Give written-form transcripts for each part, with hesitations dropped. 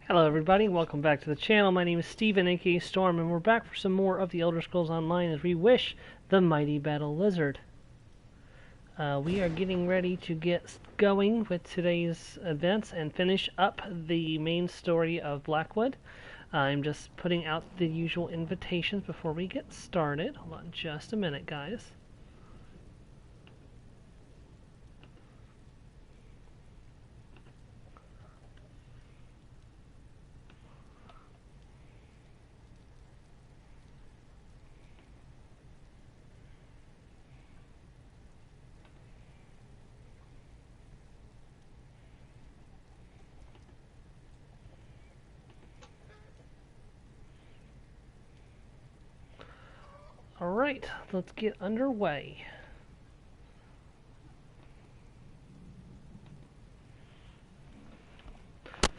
Hello everybody, welcome back to the channel. My name is Steven, aka Storm, and we're back for some more of the Elder Scrolls Online as Reewish, the Mighty Battle Lizard. We are getting ready to get going with today's events and finish up the main story of Blackwood. I'm just putting out the usual invitations before we get started. Hold on just a minute, guys. Alright, let's get underway.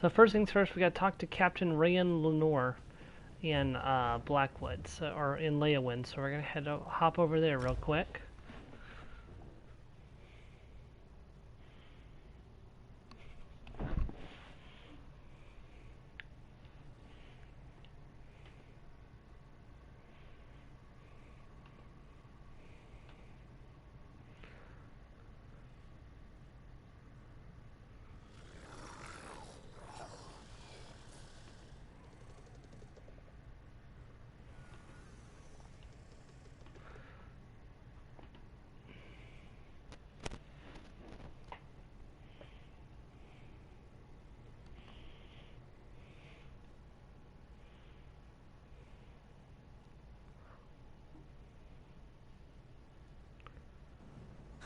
So first things first, we got to talk to Captain Rayan Lenore in Blackwood, or in Leyawind. So we're gonna hop over there real quick.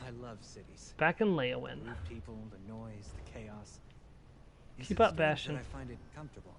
I love cities. Back in Leyawind. The people, the noise, the chaos. Keep up, Bastion. I find it comfortable.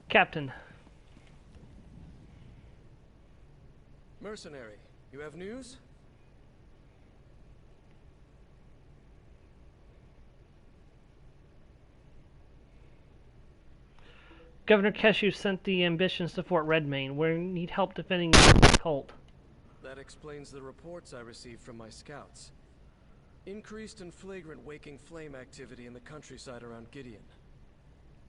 Captain. Mercenary, you have news? Governor Keshu sent the ambitions to Fort Redmain. We need help defending the cult. That explains the reports I received from my scouts. Increased and flagrant waking flame activity in the countryside around Gideon.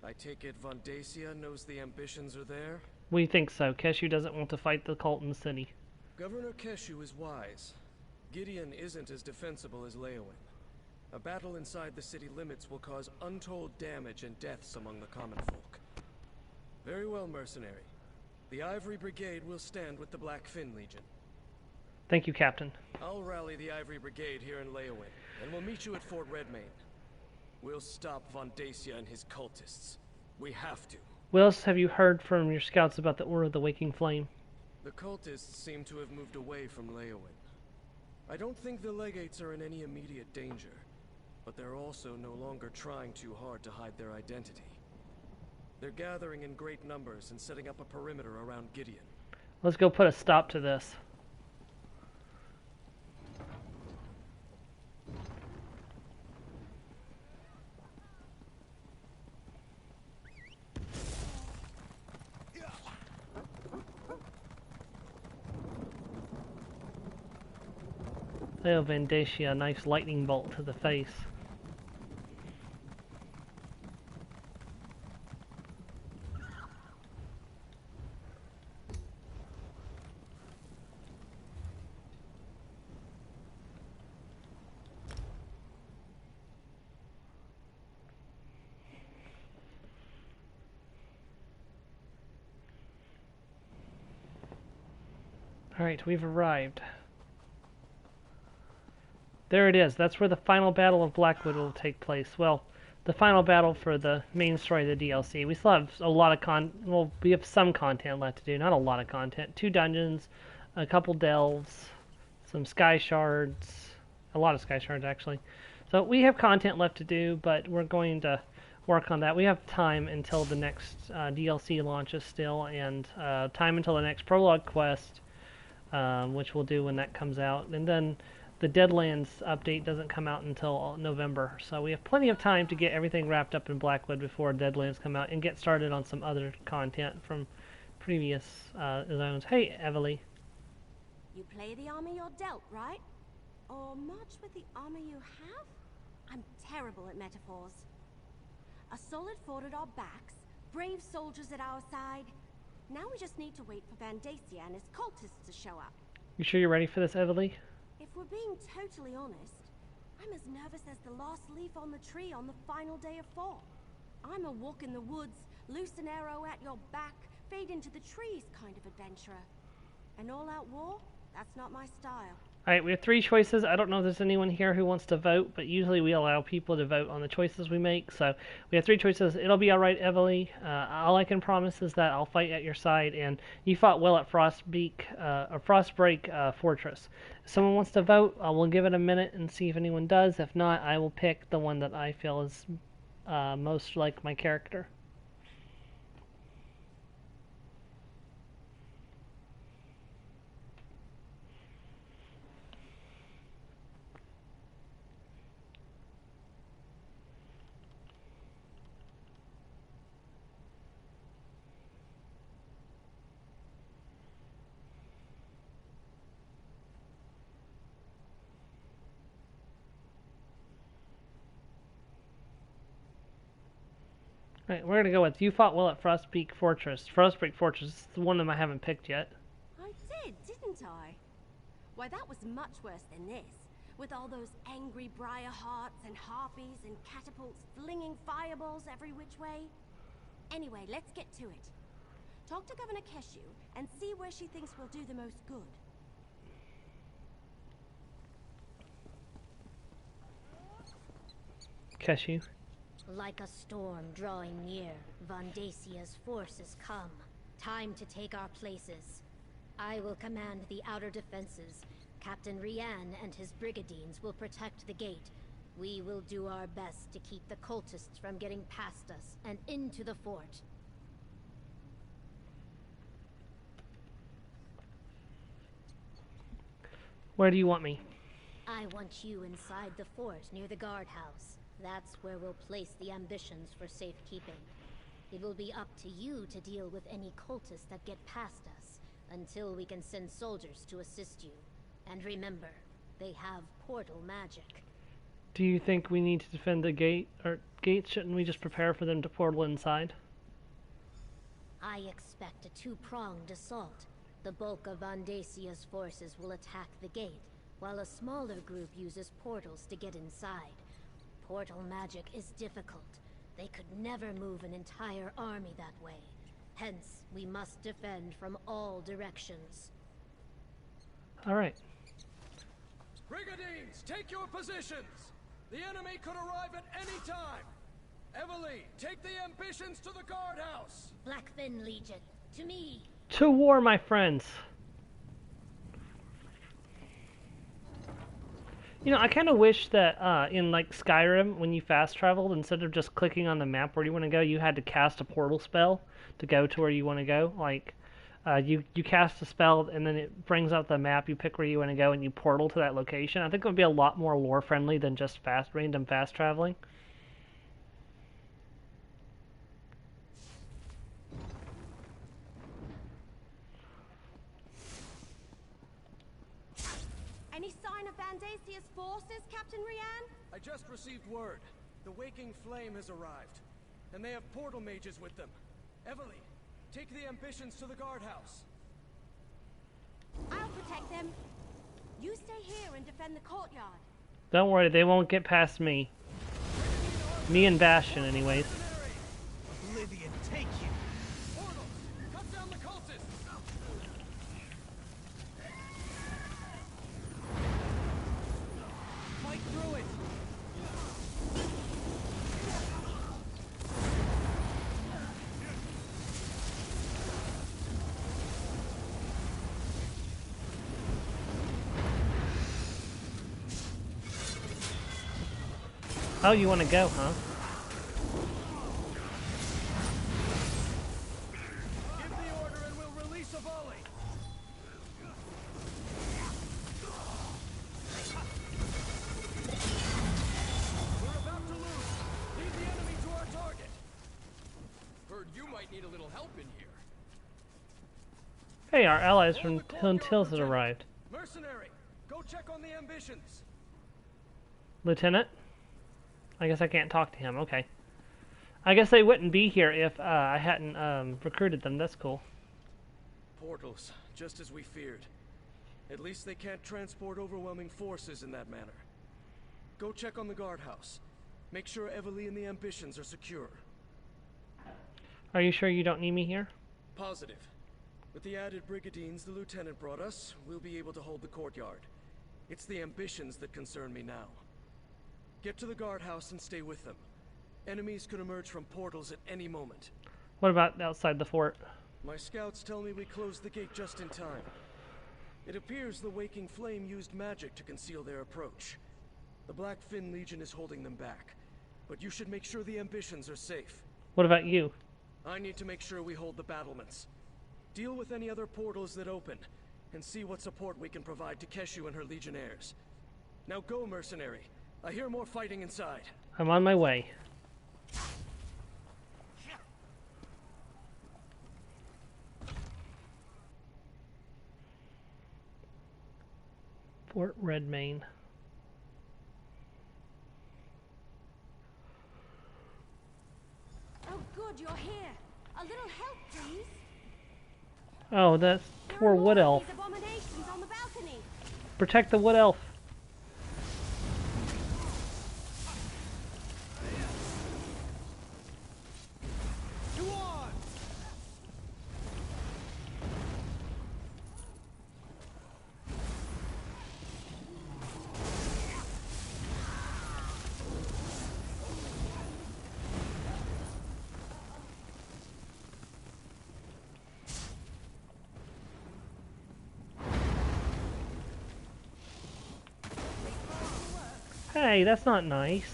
I take it Von Dacia knows the ambitions are there? We think so. Keshu doesn't want to fight the cult in the city. Governor Keshu is wise. Gideon isn't as defensible as Leyawind. A battle inside the city limits will cause untold damage and deaths among the common folk. Very well, mercenary. The Ivory Brigade will stand with the Blackfin Legion. Thank you, Captain. I'll rally the Ivory Brigade here in Leyawind, and we'll meet you at Fort Redmain. We'll stop Von Dacia and his cultists. We have to. What else have you heard from your scouts about the Order of the Waking Flame? The cultists seem to have moved away from Leyawind. I don't think the legates are in any immediate danger, but they're also no longer trying too hard to hide their identity. They're gathering in great numbers and setting up a perimeter around Gideon. Let's go put a stop to this. Leo Van Dacia, a nice lightning bolt to the face. Alright, we've arrived. There it is. That's where the final battle of Blackwood will take place. Well, the final battle for the main story of the DLC. We still have a lot of well, we have some content left to do. Not a lot of content. 2 dungeons, a couple delves, some sky shards, A lot of sky shards, actually. So we have content left to do, but we're going to work on that. We have time until the next DLC launches still, and time until the next prologue quest, which we'll do when that comes out. And then the Deadlands update doesn't come out until November, so we have plenty of time to get everything wrapped up in Blackwood before Deadlands come out and get started on some other content from previous zones. Hey, Evely. You play the armor you're dealt, right? Or march with the armor you have? I'm terrible at metaphors. A solid fort at our backs, brave soldiers at our side. Now we just need to wait for Vandacia and his cultists to show up. You sure you're ready for this, Evely? If we're being totally honest, I'm as nervous as the last leaf on the tree on the final day of fall. I'm a walk in the woods, loose an arrow at your back, fade into the trees kind of adventurer. An all-out war? That's not my style. Alright, we have 3 choices. I don't know if there's anyone here who wants to vote, but usually we allow people to vote on the choices we make. So we have 3 choices. It'll be alright, Evely. All I can promise is that I'll fight at your side, and you fought well at Frostbreak Fortress. If someone wants to vote, we'll give it a minute and see if anyone does. If not, I will pick the one that I feel is most like my character. Right, we're gonna go with you fought well at Frostbreak Fortress. Frostbreak Fortress is the one of them I haven't picked yet. I did, didn't I? Why, that was much worse than this. With all those angry briar hearts and harpies and catapults flinging fireballs every which way. Anyway, let's get to it. Talk to Governor Keshu and see where she thinks will do the most good. Keshu. Like a storm drawing near, Vandacia's forces come. Time to take our places. I will command the outer defenses. Captain Rian and his brigandines will protect the gate. We will do our best to keep the cultists from getting past us and into the fort. Where do you want me? I want you inside the fort near the guardhouse. That's where we'll place the ambitions for safekeeping. It will be up to you to deal with any cultists that get past us, until we can send soldiers to assist you. And remember, they have portal magic. Do you think we need to defend the gate, or gates? Shouldn't we just prepare for them to portal inside? I expect a two-pronged assault. The bulk of Vandacia's forces will attack the gate, while a smaller group uses portals to get inside. Portal magic is difficult. They could never move an entire army that way. Hence, we must defend from all directions. Alright. Brigandines, take your positions! The enemy could arrive at any time! Evely, take the ambitions to the guardhouse! Blackfin Legion, to me! To war, my friends! You know, I kind of wish that in like Skyrim, when you fast traveled, instead of just clicking on the map where you want to go, you had to cast a portal spell to go to where you want to go. Like, you cast a spell and then it brings up the map, you pick where you want to go, and you portal to that location. I think it would be a lot more lore friendly than just random fast traveling. Any sign of Vandacia's forces, Captain Rian? I just received word. The Waking Flame has arrived, and they have portal mages with them. Evely, take the ambitions to the guardhouse. I'll protect them. You stay here and defend the courtyard. Don't worry, they won't get past me. Me and Bastion, anyways. Oblivion, take you! Portals, cut down the cultists! Fight through it! Oh, you want to go, huh? Give the order and we'll release a volley. We're about to lose. Lead the enemy to our target. Heard you might need a little help in here. Hey, our allies Hold from the courtyard, Tills has Lieutenant. arrived. Mercenary, go check on the ambitions. Lieutenant? I guess I can't talk to him. Okay. I guess they wouldn't be here if I hadn't recruited them. That's cool. Portals, just as we feared. At least they can't transport overwhelming forces in that manner. Go check on the guardhouse. Make sure Evely and the ambitions are secure. Are you sure you don't need me here? Positive. With the added brigadines the lieutenant brought us, we'll be able to hold the courtyard. It's the ambitions that concern me now. Get to the guardhouse and stay with them. Enemies could emerge from portals at any moment. What about outside the fort? My scouts tell me we closed the gate just in time. It appears the Waking Flame used magic to conceal their approach. The Black Fin Legion is holding them back, but you should make sure the ambitions are safe. What about you? I need to make sure we hold the battlements. Deal with any other portals that open, and see what support we can provide to Keshu and her legionnaires. Now go, mercenary. I hear more fighting inside. I'm on my way. Fort Redmain. Oh, good, you're here. A little help, please. Oh, that's There poor are more wood of elf. these abominations on the balcony. Protect the wood elf. To on! Hey, that's not nice.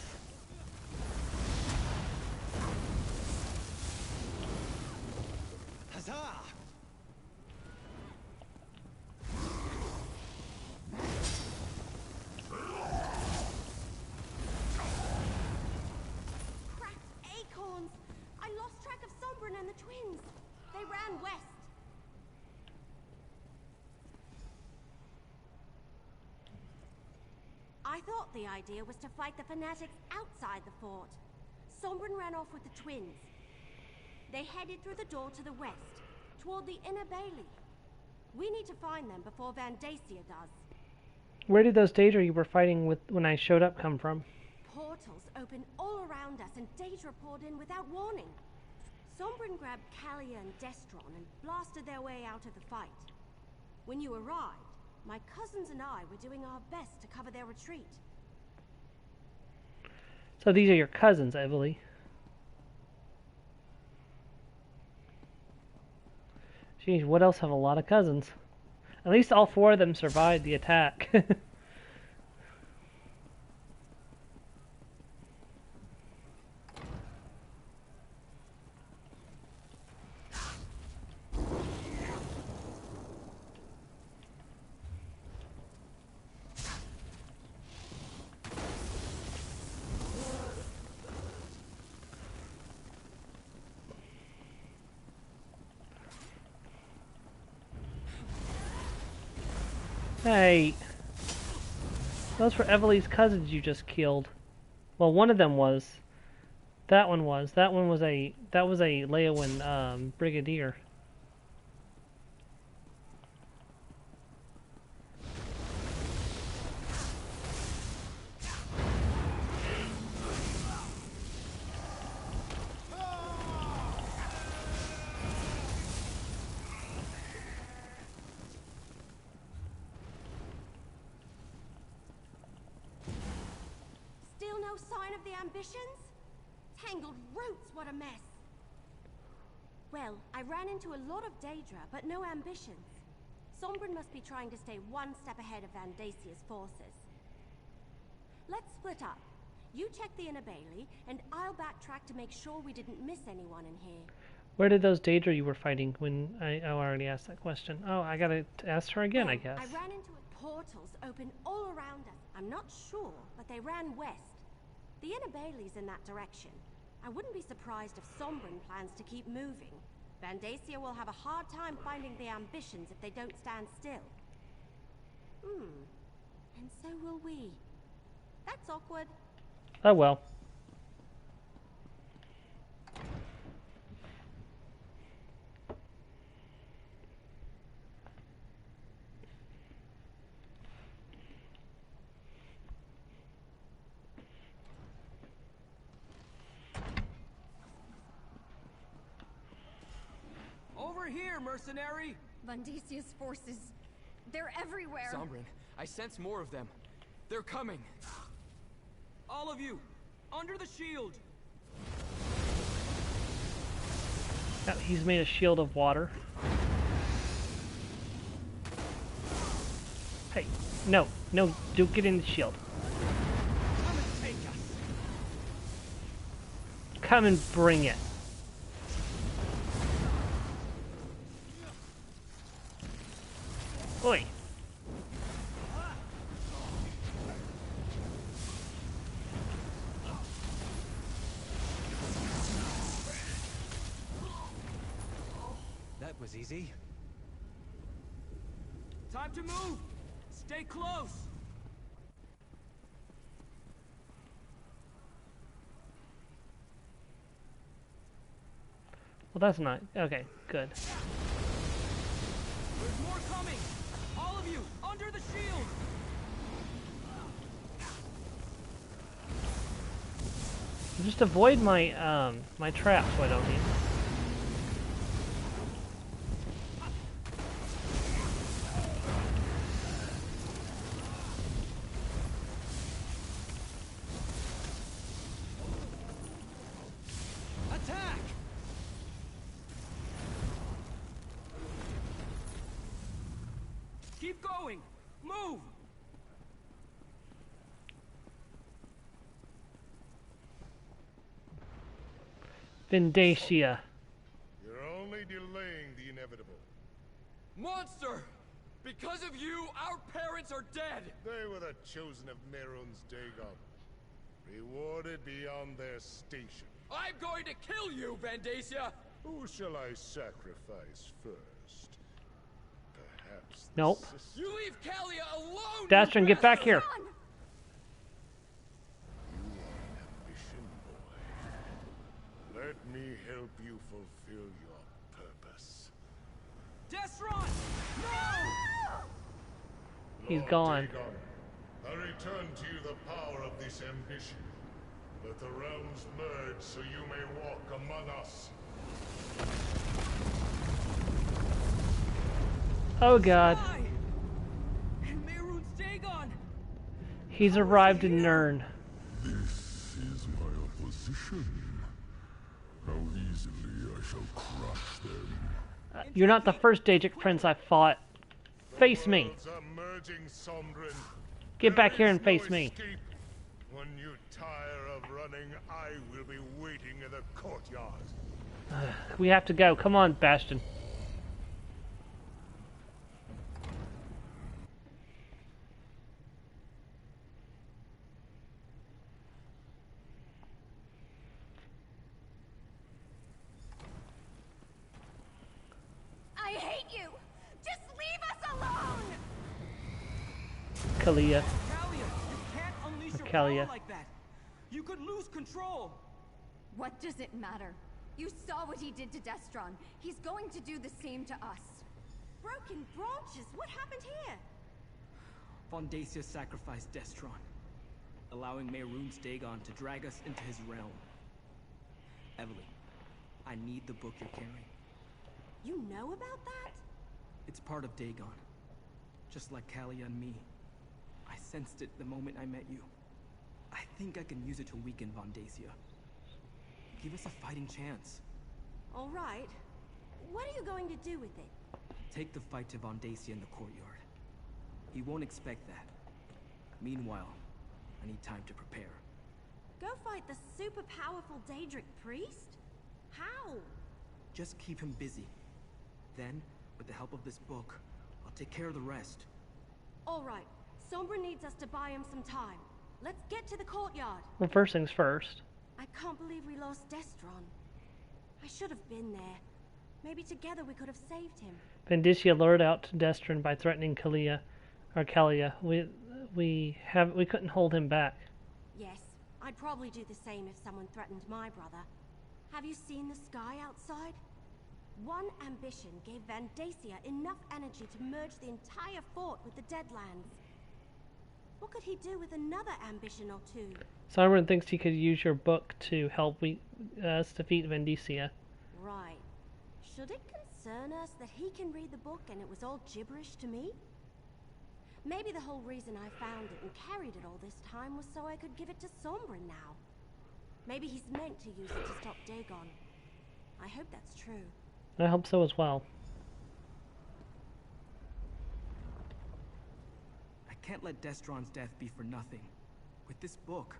Huzzah! Cracked acorns. I lost track of Sombrin and the twins. They ran west. I thought the idea was to fight the fanatics outside the fort. Sombrin ran off with the twins. They headed through the door to the west, toward the inner bailey. We need to find them before Vandacia does. Where did those Daedra you were fighting with when I showed up come from? Portals open all around us and Daedra poured in without warning. Sombrin grabbed Kalia and Destron and blasted their way out of the fight. When you arrived, my cousins and I were doing our best to cover their retreat. So these are your cousins, Evely. Geez, what else have a lot of cousins? At least all four of them survived the attack. Hey, those were Evely's cousins you just killed. Well, one of them was. That one was. That was a Leowin brigadier. Still no sign of the ambitions? Tangled roots, what a mess. Well, I ran into a lot of Daedra, but no ambitions. Sombrin must be trying to stay one step ahead of Vandacia's forces. Let's split up. You check the inner bailey, and I'll backtrack to make sure we didn't miss anyone in here. Where did those Daedra you were fighting when I already asked that question? Oh, I gotta ask her again, I guess. I ran into portals open all around us. I'm not sure, but they ran west. The inner bailey's in that direction. I wouldn't be surprised if Sombrin plans to keep moving. Vandacia will have a hard time finding the ambitions if they don't stand still. And so will we. That's awkward. Oh well. Over here, mercenary! Vandicia's forces, they're everywhere. Sombrin, I sense more of them. They're coming. All of you, under the shield! He's made a shield of water. Hey, no, don't get in the shield. Come and take us! Come and bring it. Oi. That was easy. Time to move! Stay close! Well, that's not... Okay, good. There's more coming! All of you, under the shield! Just avoid my, my traps, why don't you? Attack! Keep going! Move! Vandacia. You're only delaying the inevitable. Monster! Because of you, our parents are dead! They were the chosen of Merun's Dagon, rewarded beyond their station. I'm going to kill you, Vandacia! Who shall I sacrifice first? Perhaps the Nope. sister? You leave Kalia alone! Dastrin, you get back bastard! here. You are an ambition boy. Let me help you fulfill your purpose. Destron! No! He's Lord gone. Dagon, I return to you the power of this ambition. Let the realms merge so you may walk among us. Oh god. Why? And Merun's Dagon! He's arrived in Nirn. This is my opposition. How easily I shall crush them. You're not the first Daedric prince I've fought. Face me. Worlds are merging, Sondrin. Get back There here is and face no me. escape. When you tire of running, I will be waiting in the courtyard. We have to go. Come on, Bastion. I hate you! Just leave us alone! Kalia. Kalia, you can't unleash your Kalia. power like that! You could lose control! What does it matter? You saw what he did to Destron. He's going to do the same to us. Broken branches, what happened here? Vandacia sacrificed Destron, allowing Merun's Dagon to drag us into his realm. Evelyn, I need the book you're carrying. You know about that? It's part of Dagon. Just like Kalia and me. I sensed it the moment I met you. I think I can use it to weaken Vandacia. Give us a fighting chance. All right. What are you going to do with it? Take the fight to Vandacia in the courtyard. He won't expect that. Meanwhile, I need time to prepare. fight the super powerful Daedric priest? How? Just keep him busy. Then, with the help of this book, I'll take care of the rest. All right. Sombra needs us to buy him some time. Let's get to the courtyard. Well, first things first. I can't believe we lost Destron. I should have been there. Maybe together we could have saved him. Vandicia lured out Destron by threatening Kalia. We couldn't hold him back. Yes, I'd probably do the same if someone threatened my brother. Have you seen the sky outside? One ambition gave Vandacia enough energy to merge the entire fort with the Deadlands. What could he do with another ambition or two? Sombra thinks he could use your book to help us defeat Vandacia. Right. Should it concern us that he can read the book and it was all gibberish to me? Maybe the whole reason I found it and carried it all this time was so I could give it to Sombra now. Maybe he's meant to use it to stop Dagon. I hope that's true. I hope so as well. I can't let Destron's death be for nothing. With this book,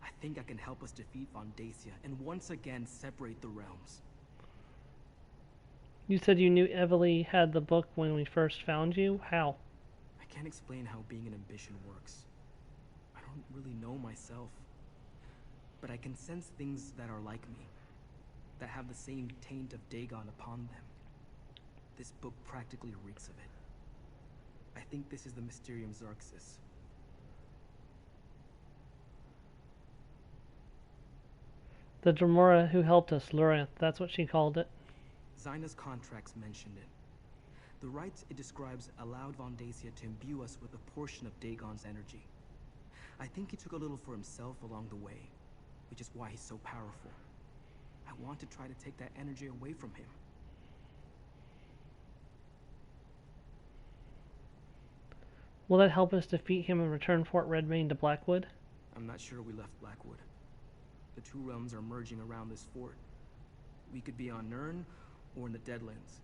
I think I can help us defeat Vandacia and once again separate the realms. You said you knew Evely had the book when we first found you? How? I can't explain how being an ambition works. I don't really know myself. But I can sense things that are like me, that have the same taint of Dagon upon them. This book practically reeks of it. I think this is the Mysterium Xerxes. The Dremora who helped us, Lurinth, that's what she called it. Zyna's contracts mentioned it. The rites it describes allowed Vandacia to imbue us with a portion of Dagon's energy. I think he took a little for himself along the way, which is why he's so powerful. I want to try to take that energy away from him. Will that help us defeat him and return Fort Redmane to Blackwood? I'm not sure we left Blackwood. The two realms are merging around this fort. We could be on Nirn, or in the Deadlands,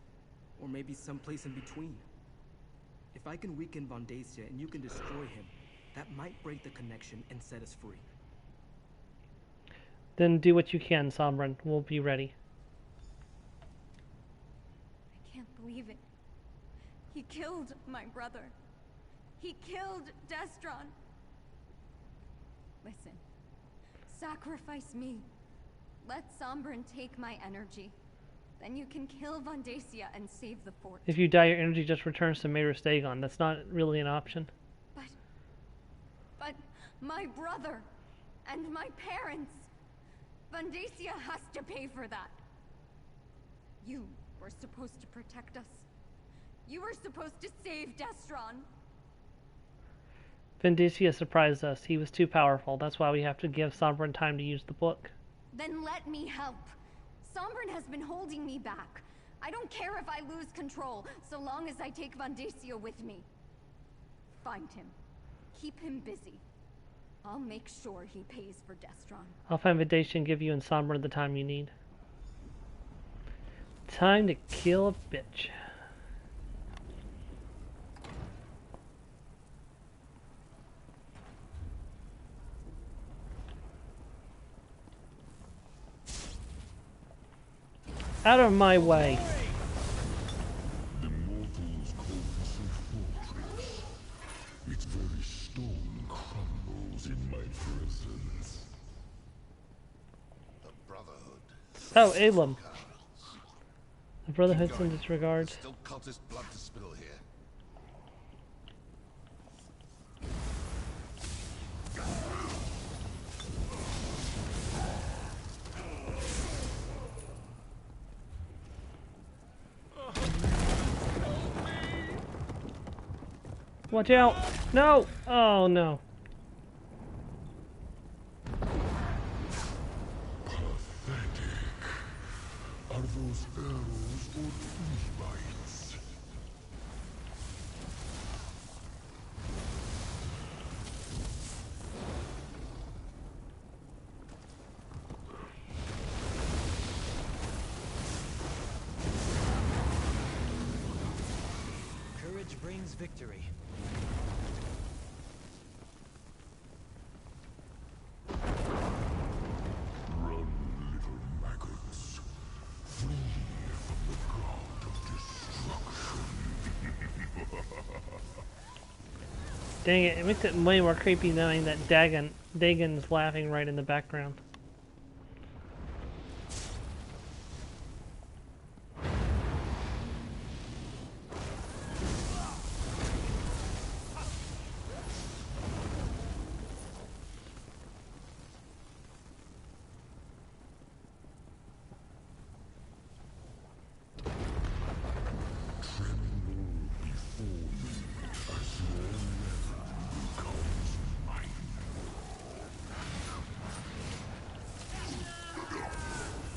or maybe someplace in between. If I can weaken Vandacia and you can destroy him, that might break the connection and set us free. Then do what you can, Sombra. We'll be ready. I can't believe it. He killed my brother. He killed Destron. Listen. Sacrifice me. Let Sombra take my energy. Then you can kill Vandacia and save the fort. If you die, your energy just returns to Mayrus Dagon. That's not really an option. But my brother and my parents. Vandacia has to pay for that. You were supposed to protect us. You were supposed to save Destron. Vandacia surprised us. He was too powerful. That's why we have to give Sombra time to use the book. Then let me help. Sombra has been holding me back. I don't care if I lose control, so long as I take Vandacia with me. Find him. Keep him busy. I'll make sure he pays for Destron. I'll find Vandacia and give you and Sombra the time you need. Time to kill a bitch. Out of my way. The mortals call this a fortress. Its very stone crumbles in my presence. The Brotherhood. Oh, Elam. The Brotherhood's in disregard. Still cultist blood to spill here. Watch out! No! Oh no. Pathetic. Are those arrows or flea bites? Courage brings victory. Dang it, it makes it way more creepy knowing that Dagon's laughing right in the background.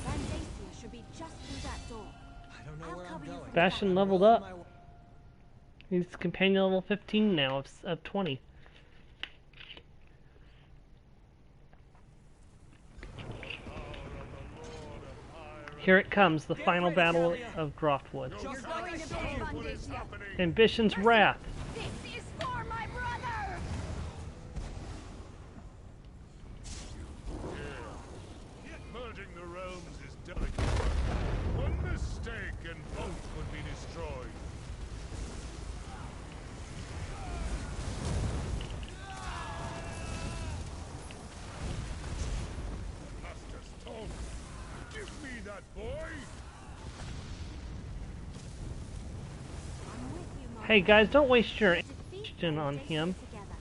Vandacia should be just through that door. I don't know I'll where I'm cover you going. from Bastion the back. leveled up. He's companion level 15 now of 20. Here it comes, the final battle of Droftwood. You're going to pay Vandacia. Ambition's Wrath. This is for my brother! Merging the realms is delicate. One mistake and both would be destroyed. Master Stone, give me that boy! I'm with you, Mom. Hey guys, don't waste your Defeat action on Vandacia him. together.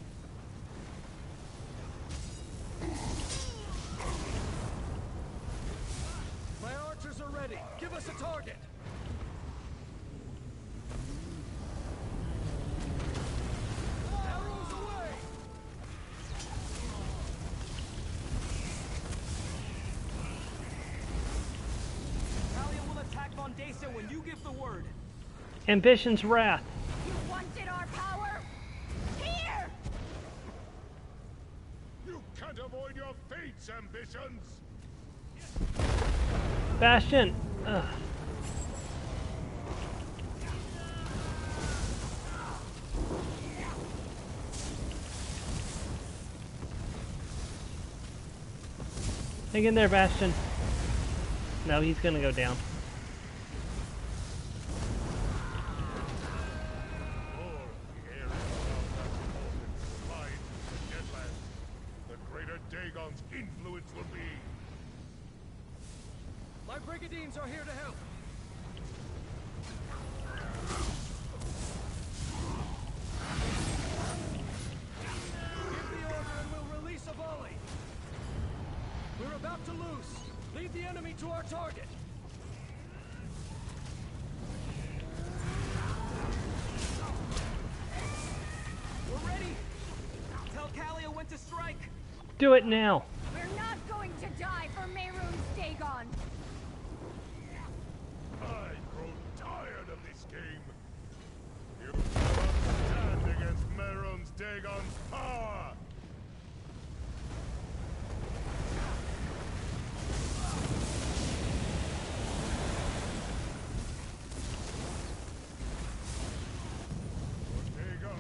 My archers are ready. Give us a target. Arrows away! Talia will attack Vandacia when you give the word. Ambition's Wrath. You wanted our power? Here! You can't avoid your fates, ambitions! Bastion. Ugh. Hang in there, Bastion. No, he's gonna go down. More the area around that important line to Deadlands, the greater Dagon's influence will be. My brigadines are here to help. Give the order and we'll release a volley. We're about to loose. Lead the enemy to our target. We're ready. Tell Kalia when to strike. Do it now. We're not going to die for Mehrunes Dagon. I grow tired of this game. You cannot stand against Mehrunes Dagon's power. For Dagon,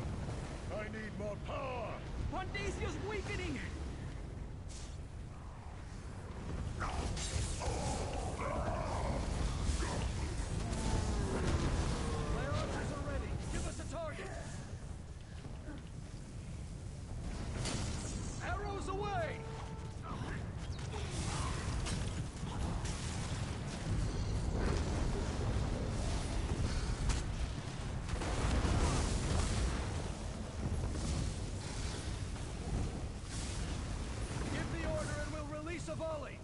I need more power. Vandacia's weakening. My archers are ready. Give us a target. Arrows away! Give the order and we'll release a volley.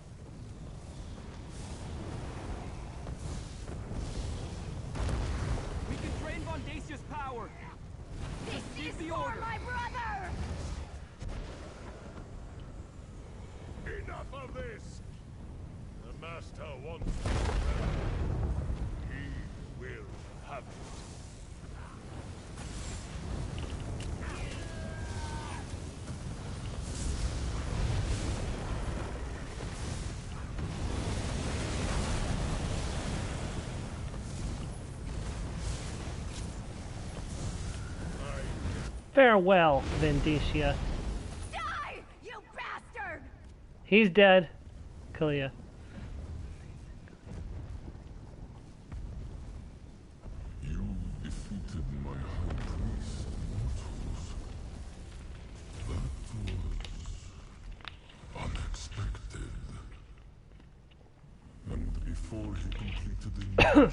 We can drain Vandacia's power. This give is the for order. my brother! Enough of this! The Master wants to rebel. He will have it. Farewell, Vandacia. Die, you bastard! He's dead. Kalia. You defeated my high priest, mortals. before he completed the mission.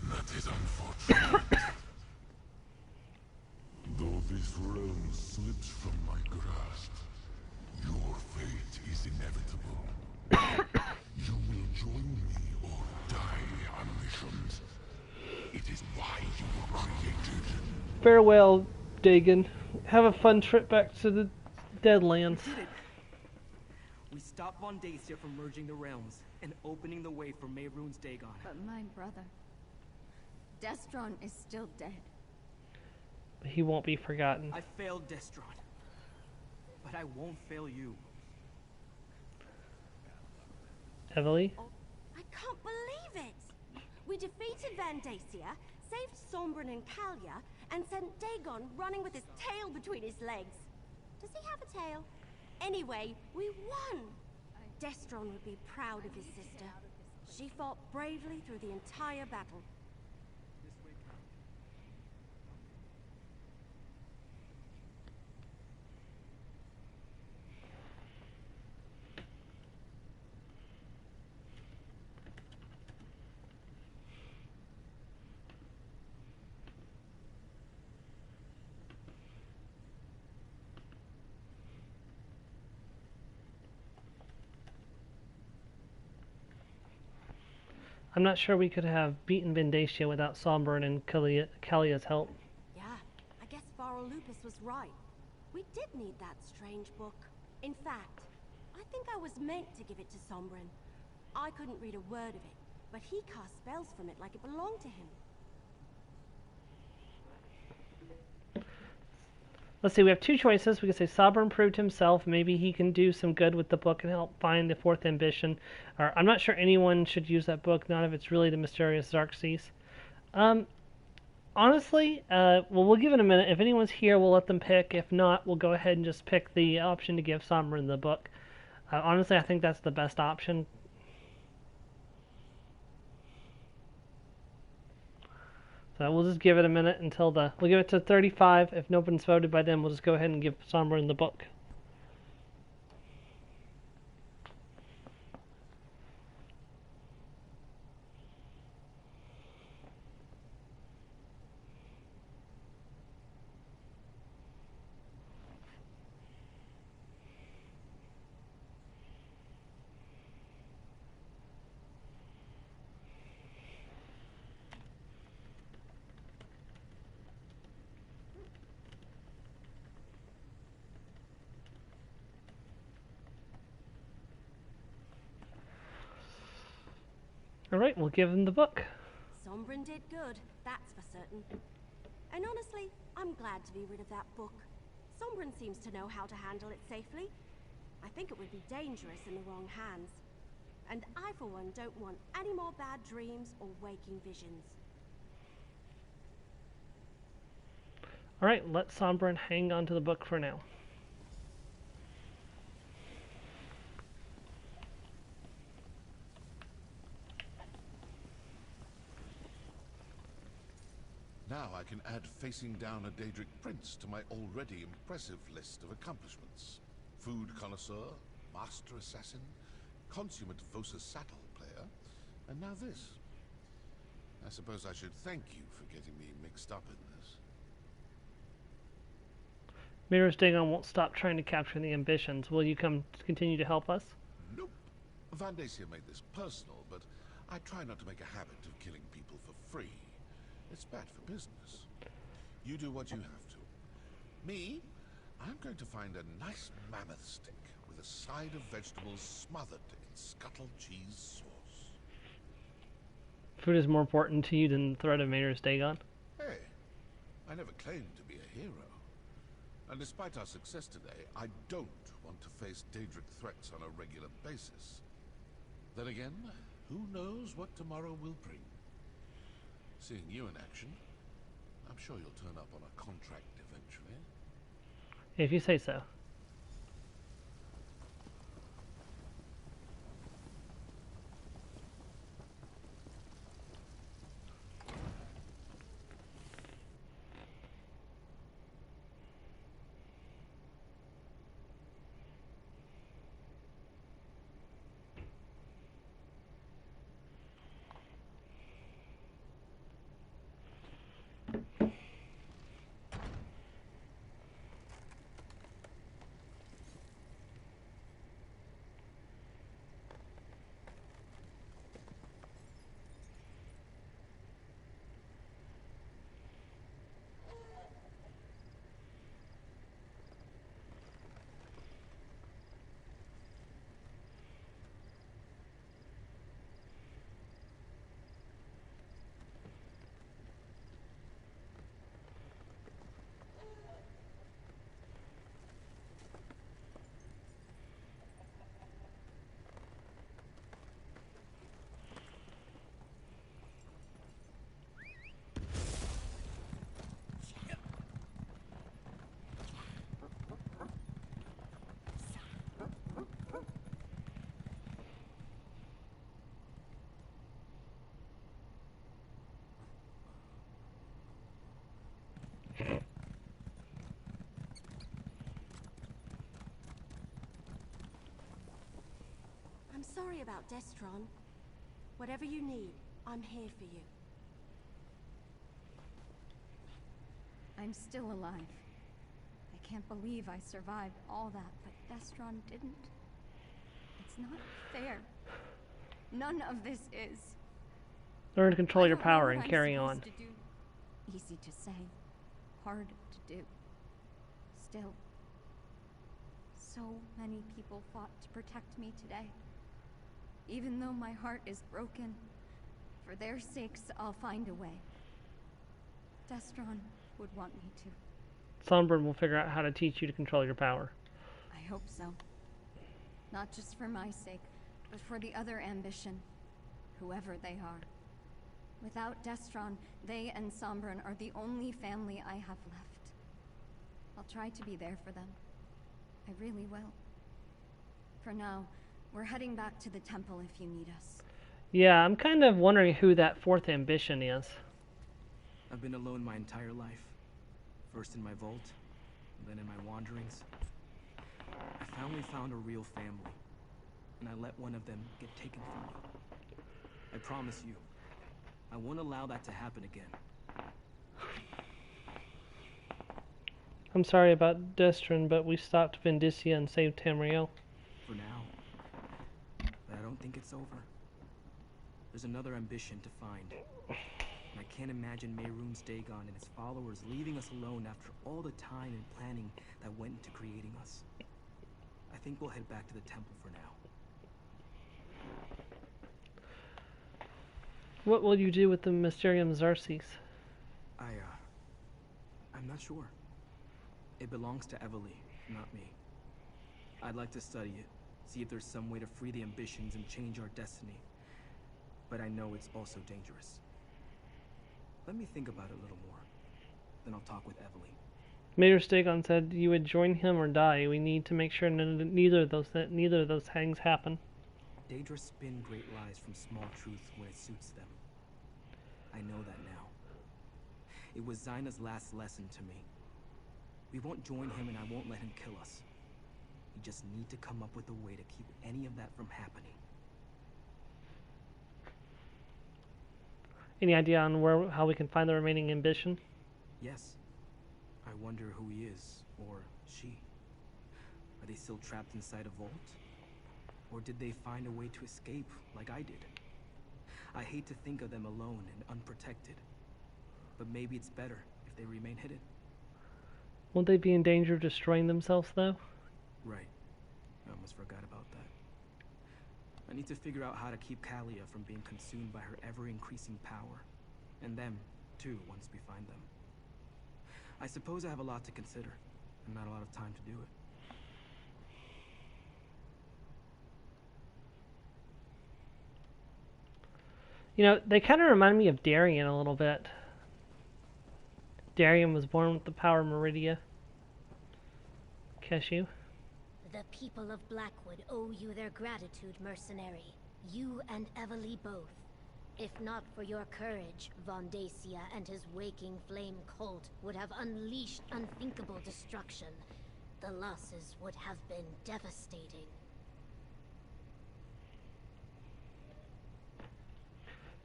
That is unfortunate. Though this realm slips from my grasp, your fate is inevitable. You will join me or die unmissioned. It is why you were created. Farewell, Dagon. Have a fun trip back to the Deadlands. We did it. We stopped Vondacia from merging the realms and opening the way for Mehrunes Dagon. But my brother, Destron, is still dead. But he won't be forgotten. I failed Destron, but I won't fail you. Heavily? Oh, I can't believe it! We defeated Vandacia, saved Sombrin and Kalia, and sent Dagon running with his tail between his legs. Does he have a tail? Anyway, we won! Destron would be proud of his sister. She fought bravely through the entire battle. I'm not sure we could have beaten Vandacia without Sombrin and Kalia's help. Yeah, I guess Varro Lupus was right. We did need that strange book. In fact, I think I was meant to give it to Sombrin. I couldn't read a word of it, but he cast spells from it like it belonged to him. Let's see, we have two choices. We can say Sombrin proved himself. Maybe he can do some good with the book and help find the fourth ambition. Or I'm not sure anyone should use that book, not if it's really the mysterious Xerxes. Honestly, well, we'll give it a minute. If anyone's here, we'll let them pick. If not, we'll go ahead and just pick the option to give Sombrin the book. Honestly, I think that's the best option. So we'll just give it a minute until we'll give it to 35. If nobody's voted by then, we'll just go ahead and give Sombrin the book. Alright, we'll give him the book. Sombrin did good, that's for certain. And honestly, I'm glad to be rid of that book. Sombrin seems to know how to handle it safely. I think it would be dangerous in the wrong hands. And I, for one, don't want any more bad dreams or waking visions. Alright, let Sombrin hang on to the book for now. Now I can add facing down a Daedric prince to my already impressive list of accomplishments. Food connoisseur, master assassin, consummate Vosa saddle player, and now this. I suppose I should thank you for getting me mixed up in this. Mehrunes Dagon won't stop trying to capture the ambitions. Will you continue to help us? Nope. Vandacia made this personal, but I try not to make a habit of killing people for free. It's bad for business. You do what you have to. Me, I'm going to find a nice mammoth stick with a side of vegetables smothered in scuttle cheese sauce. Food is more important to you than the threat of Mehrunes Dagon? Hey, I never claimed to be a hero. And despite our success today, I don't want to face Daedric threats on a regular basis. Then again, who knows what tomorrow will bring? Seeing you in action, I'm sure you'll turn up on a contract eventually. If you say so. I'm sorry about Destron. Whatever you need, I'm here for you. I'm still alive. I can't believe I survived all that, but Destron didn't. It's not fair. None of this is. Learn to control your I don't know power what and I'm carry supposed on. to do. Easy to say, hard to do. Still, so many people fought to protect me today. Even though my heart is broken, for their sakes, I'll find a way. Destron would want me to. Sombren will figure out how to teach you to control your power. I hope so. Not just for my sake, but for the other ambition, whoever they are. Without Destron, they and Sombren are the only family I have left. I'll try to be there for them. I really will. For now, we're heading back to the temple if you need us. Yeah, I'm kind of wondering who that fourth ambition is. I've been alone my entire life. First in my vault, then in my wanderings. I finally found a real family, and I let one of them get taken from me. I promise you, I won't allow that to happen again. I'm sorry about Destron, but we stopped Vindicia and saved Tamriel. For now. But I don't think it's over. There's another ambition to find. And I can't imagine Mehrunes Dagon and his followers leaving us alone after all the time and planning that went into creating us. I think we'll head back to the temple for now. What will you do with the Mysterium Xarces? I'm not sure. It belongs to Evely, not me. I'd like to study it, see if there's some way to free the ambitions and change our destiny. But I know it's also dangerous. Let me think about it a little more. Then I'll talk with Evely. Mayor Dagon said you would join him or die. We need to make sure neither of those things happen. Daedra spin great lies from small truths when it suits them. I know that now. It was Zaina's last lesson to me. We won't join him and I won't let him kill us. We just need to come up with a way to keep any of that from happening. Any idea on how we can find the remaining ambition? Yes. I wonder who he is, or she. Are they still trapped inside a vault? Or did they find a way to escape, like I did? I hate to think of them alone and unprotected. But maybe it's better if they remain hidden. Won't they be in danger of destroying themselves, though? Right. I almost forgot about that. I need to figure out how to keep Kalia from being consumed by her ever-increasing power. And them, too, once we find them. I suppose I have a lot to consider, and not a lot of time to do it. You know, they kind of remind me of Darien a little bit. Darien was born with the power Meridia. Keshu. The people of Blackwood owe you their gratitude, mercenary. You and Evely both. If not for your courage, Vondacia and his waking flame cult would have unleashed unthinkable destruction. The losses would have been devastating.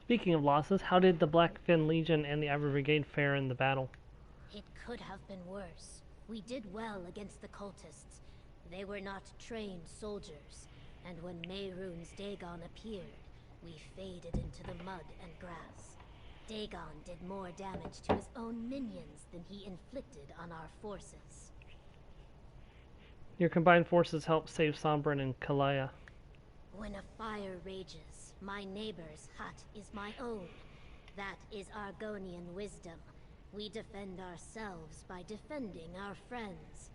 Speaking of losses, how did the Blackfin Legion and the Ivory Brigade fare in the battle? It could have been worse. We did well against the cultists. They were not trained soldiers, and when Mehrunes Dagon appeared, we faded into the mud and grass. Dagon did more damage to his own minions than he inflicted on our forces. Your combined forces helped save Sombren and Kalaya. When a fire rages, my neighbor's hut is my own. That is Argonian wisdom. We defend ourselves by defending our friends.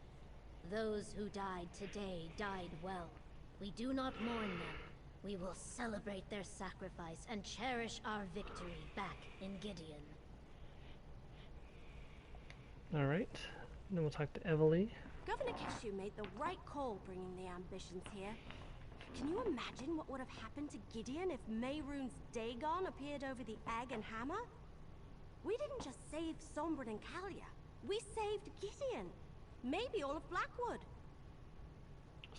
Those who died today died well. We do not mourn them. We will celebrate their sacrifice and cherish our victory back in Gideon. Alright, then we'll talk to Evely. Governor Keshu made the right call bringing the ambitions here. Can you imagine what would have happened to Gideon if Mehrunes Dagon appeared over the egg and hammer? We didn't just save Sombren and Kalia. We saved Gideon. Maybe all of Blackwood.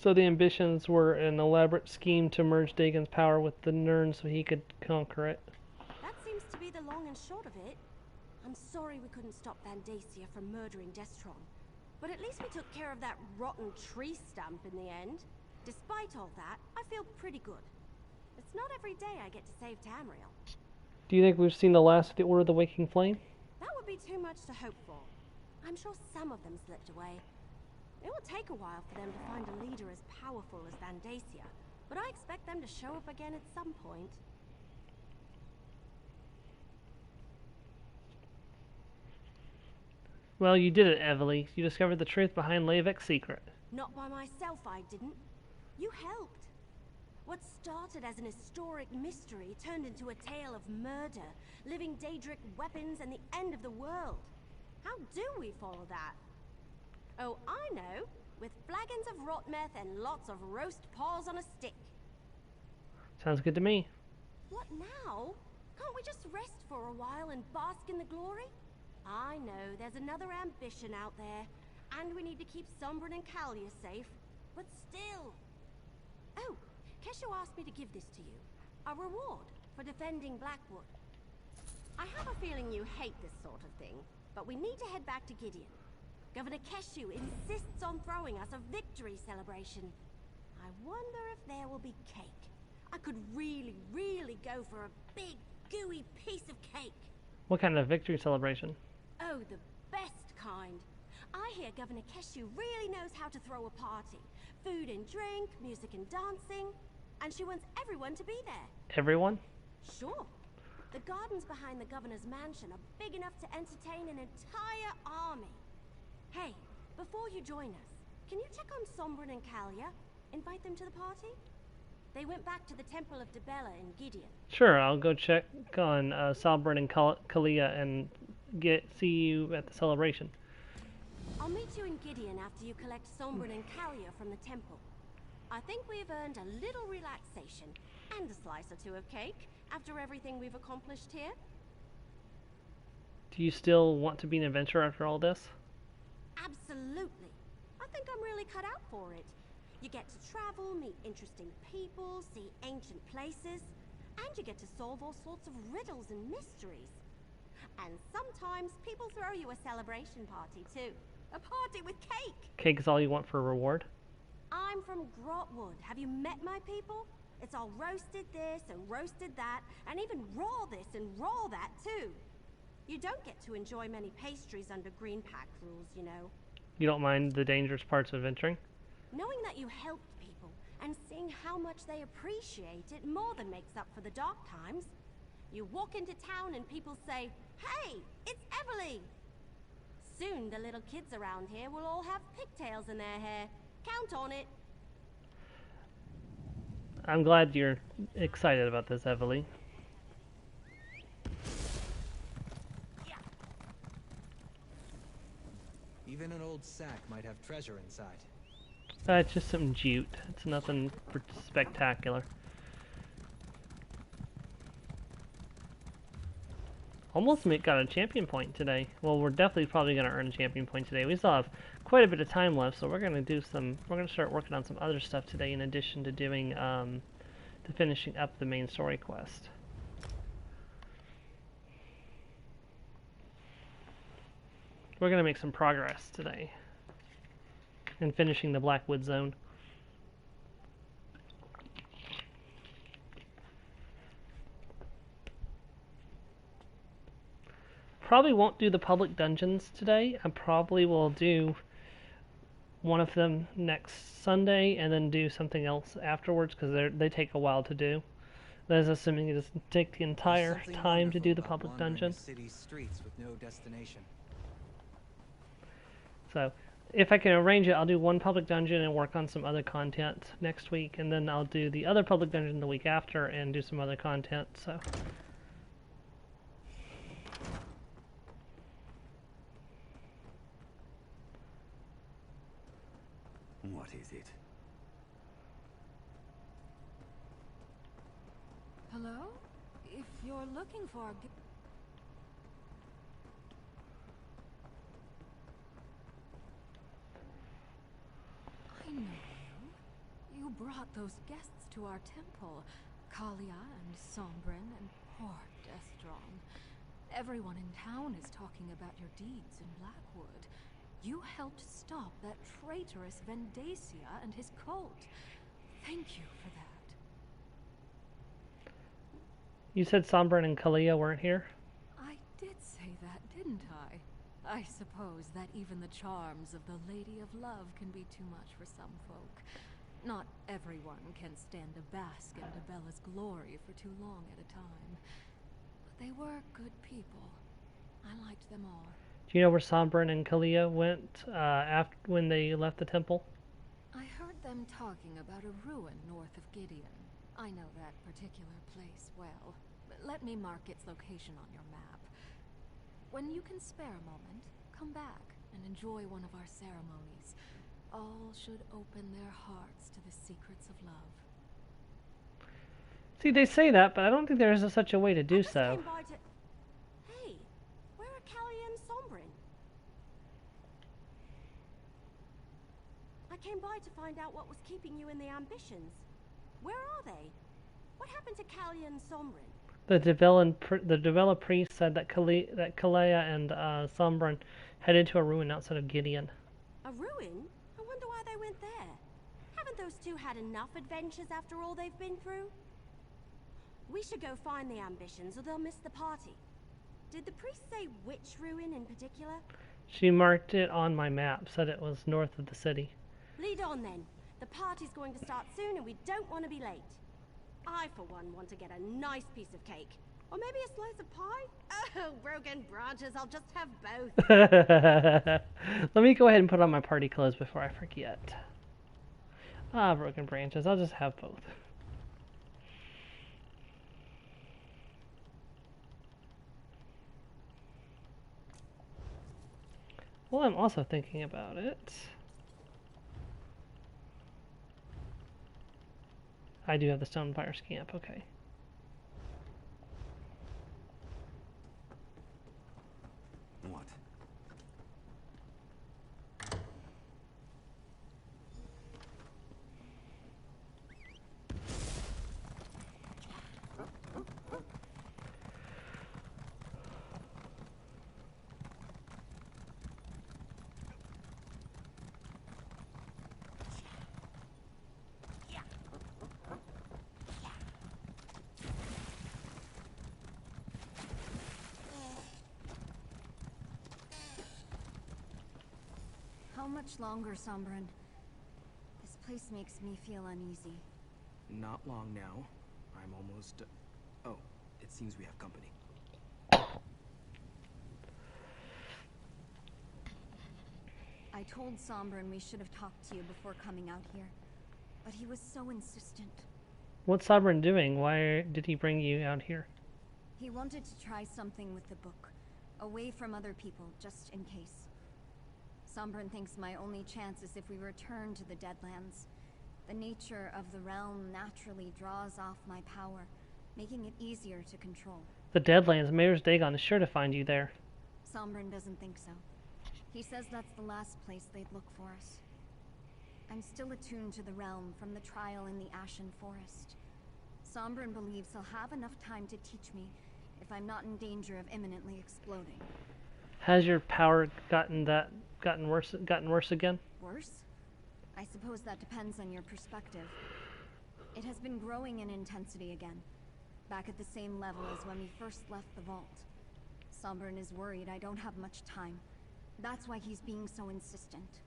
So the ambitions were an elaborate scheme to merge Dagon's power with the Nern so he could conquer it. That seems to be the long and short of it. I'm sorry we couldn't stop Vandacia from murdering Destron, but at least we took care of that rotten tree stump in the end. Despite all that, I feel pretty good. It's not every day I get to save Tamriel. Do you think we've seen the last of the Order of the Waking Flame? That would be too much to hope for. I'm sure some of them slipped away. It will take a while for them to find a leader as powerful as Vandacia, but I expect them to show up again at some point. Well, you did it, Evely. You discovered the truth behind Levik's secret. Not by myself, I didn't. You helped. What started as an historic mystery turned into a tale of murder, living Daedric weapons, and the end of the world. How do we follow that? Oh, I know. With flagons of rot meth and lots of roast paws on a stick. Sounds good to me. What now? Can't we just rest for a while and bask in the glory? I know there's another ambition out there, and we need to keep Sombrin and Kalia safe, but still. Oh, Kesho asked me to give this to you. A reward for defending Blackwood. I have a feeling you hate this sort of thing, but we need to head back to Gideon. Governor Keshu insists on throwing us a victory celebration. I wonder if there will be cake. I could really, really go for a big, gooey piece of cake. What kind of victory celebration? Oh, the best kind. I hear Governor Keshu really knows how to throw a party. Food and drink, music and dancing. And she wants everyone to be there. Everyone? Sure. The gardens behind the governor's mansion are big enough to entertain an entire army. Hey, before you join us, can you check on Sombrin and Kalia? Invite them to the party? They went back to the Temple of Dibella in Gideon. Sure, I'll go check on Sombrin and Kalia and see you at the celebration. I'll meet you in Gideon after you collect Sombrin and Kalia from the temple. I think we've earned a little relaxation and a slice or two of cake after everything we've accomplished here. Do you still want to be an adventurer after all this? Absolutely. I think I'm really cut out for it. You get to travel, meet interesting people, see ancient places, and you get to solve all sorts of riddles and mysteries. And sometimes people throw you a celebration party too. A party with cake! Cake is all you want for a reward? I'm from Grotwood. Have you met my people? It's all roasted this and roasted that, and even raw this and raw that too. You don't get to enjoy many pastries under Green Pact rules, you know. You don't mind the dangerous parts of adventuring? Knowing that you helped people and seeing how much they appreciate it more than makes up for the dark times. You walk into town and people say, "Hey, it's Evely!" Soon the little kids around here will all have pigtails in their hair. Count on it. I'm glad you're excited about this, Evely. Even an old sack might have treasure inside. It's just some jute. It's nothing spectacular. Almost got a champion point today. Well, we're definitely probably going to earn a champion point today. We still have quite a bit of time left, so we're going to start working on some other stuff today in addition to doing, to finishing up the main story quest. We're going to make some progress today in finishing the Blackwood zone. Probably won't do the public dungeons today. I probably will do one of them next Sunday and then do something else afterwards because they take a while to do. That is assuming it doesn't take the entire time to do the public dungeon. City's streets with no destination. So if I can arrange it, I'll do one public dungeon and work on some other content next week, and then I'll do the other public dungeon the week after and do some other content. So. What is it? Hello? If you're looking for a... I know you. brought those guests to our temple. Kalia and Sombrin and poor Destron. Everyone in town is talking about your deeds in Blackwood. You helped stop that traitorous Vendacia and his cult. Thank you for that. You said Sombrin and Kalia weren't here? I did say that, didn't I? I suppose that even the charms of the Lady of Love can be too much for some folk. Not everyone can stand to bask in Debella's glory for too long at a time. But they were good people. I liked them all. Do you know where Sombrin and Kalia went after when they left the temple? I heard them talking about a ruin north of Gideon. I know that particular place well. But let me mark its location on your map. When you can spare a moment, come back and enjoy one of our ceremonies. All should open their hearts to the secrets of love. See, they say that, but I don't think there is such a way to do so. Hey, where are Kalia and Sombrin? I came by to find out what was keeping you in the ambitions. Where are they? What happened to Kalia and Sombrin? The Devella priest said that Kalia and Sombrin headed to a ruin outside of Gideon. A ruin? I wonder why they went there. Haven't those two had enough adventures after all they've been through? We should go find the ambitions or they'll miss the party. Did the priest say which ruin in particular? She marked it on my map, said it was north of the city. Lead on then. The party's going to start soon and we don't want to be late. I, for one, want to get a nice piece of cake. Or maybe a slice of pie? Oh, broken branches, I'll just have both. Let me go ahead and put on my party clothes before I forget. Ah, broken branches, I'll just have both. Well, I'm also thinking about it. I do have the Stonefire's camp, okay. What? How much longer, Sombrin? This place makes me feel uneasy. Not long now. I'm almost... Oh, it seems we have company. I told Sombrin we should have talked to you before coming out here, but he was so insistent. What's Sombrin doing? Why did he bring you out here? He wanted to try something with the book, away from other people, just in case. Sombrin thinks my only chance is if we return to the Deadlands. The nature of the realm naturally draws off my power, making it easier to control. The Deadlands, Mayor's Dagon is sure to find you there. Sombrin doesn't think so. He says that's the last place they'd look for us. I'm still attuned to the realm from the trial in the Ashen Forest. Sombrin believes he'll have enough time to teach me if I'm not in danger of imminently exploding. Has your power gotten worse again? Worse? I suppose that depends on your perspective. It has been growing in intensity again, back at the same level as when we first left the vault. Sombrin is worried I don't have much time. That's why he's being so insistent.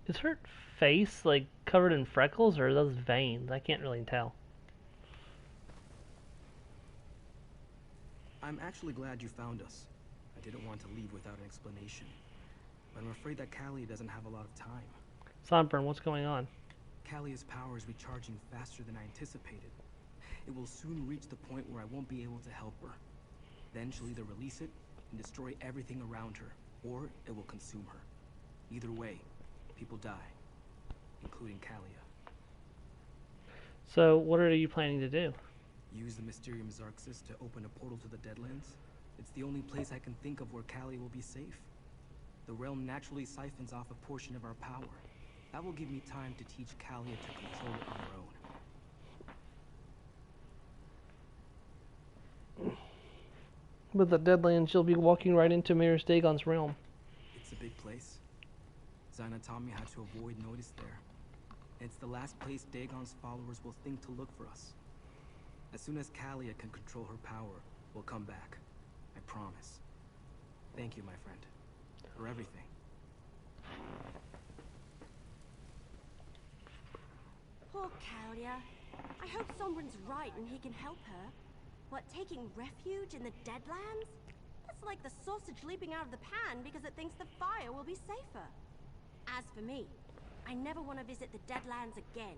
Is her face, like, covered in freckles, or are those veins? I can't really tell. I'm actually glad you found us. I didn't want to leave without an explanation. But I'm afraid that Callie doesn't have a lot of time. Sombrin, what's going on? Callie's power is recharging faster than I anticipated. It will soon reach the point where I won't be able to help her. Then she'll either release it and destroy everything around her, or it will consume her. Either way, people die, including Kalia. So, what are you planning to do? Use the Mysterium Xarxis to open a portal to the Deadlands. It's the only place I can think of where Callie will be safe. The realm naturally siphons off a portion of our power. That will give me time to teach Kalia to control it on her own. With the Deadlands, you'll be walking right into Mayor Dagon's realm. It's a big place. Zaina taught me how to avoid notice there. It's the last place Dagon's followers will think to look for us. As soon as Kalia can control her power, we'll come back. I promise. Thank you, my friend, for everything. Poor Kalia. I hope Sombrin's right and he can help her. What, taking refuge in the Deadlands? That's like the sausage leaping out of the pan because it thinks the fire will be safer. As for me, I never want to visit the Deadlands again.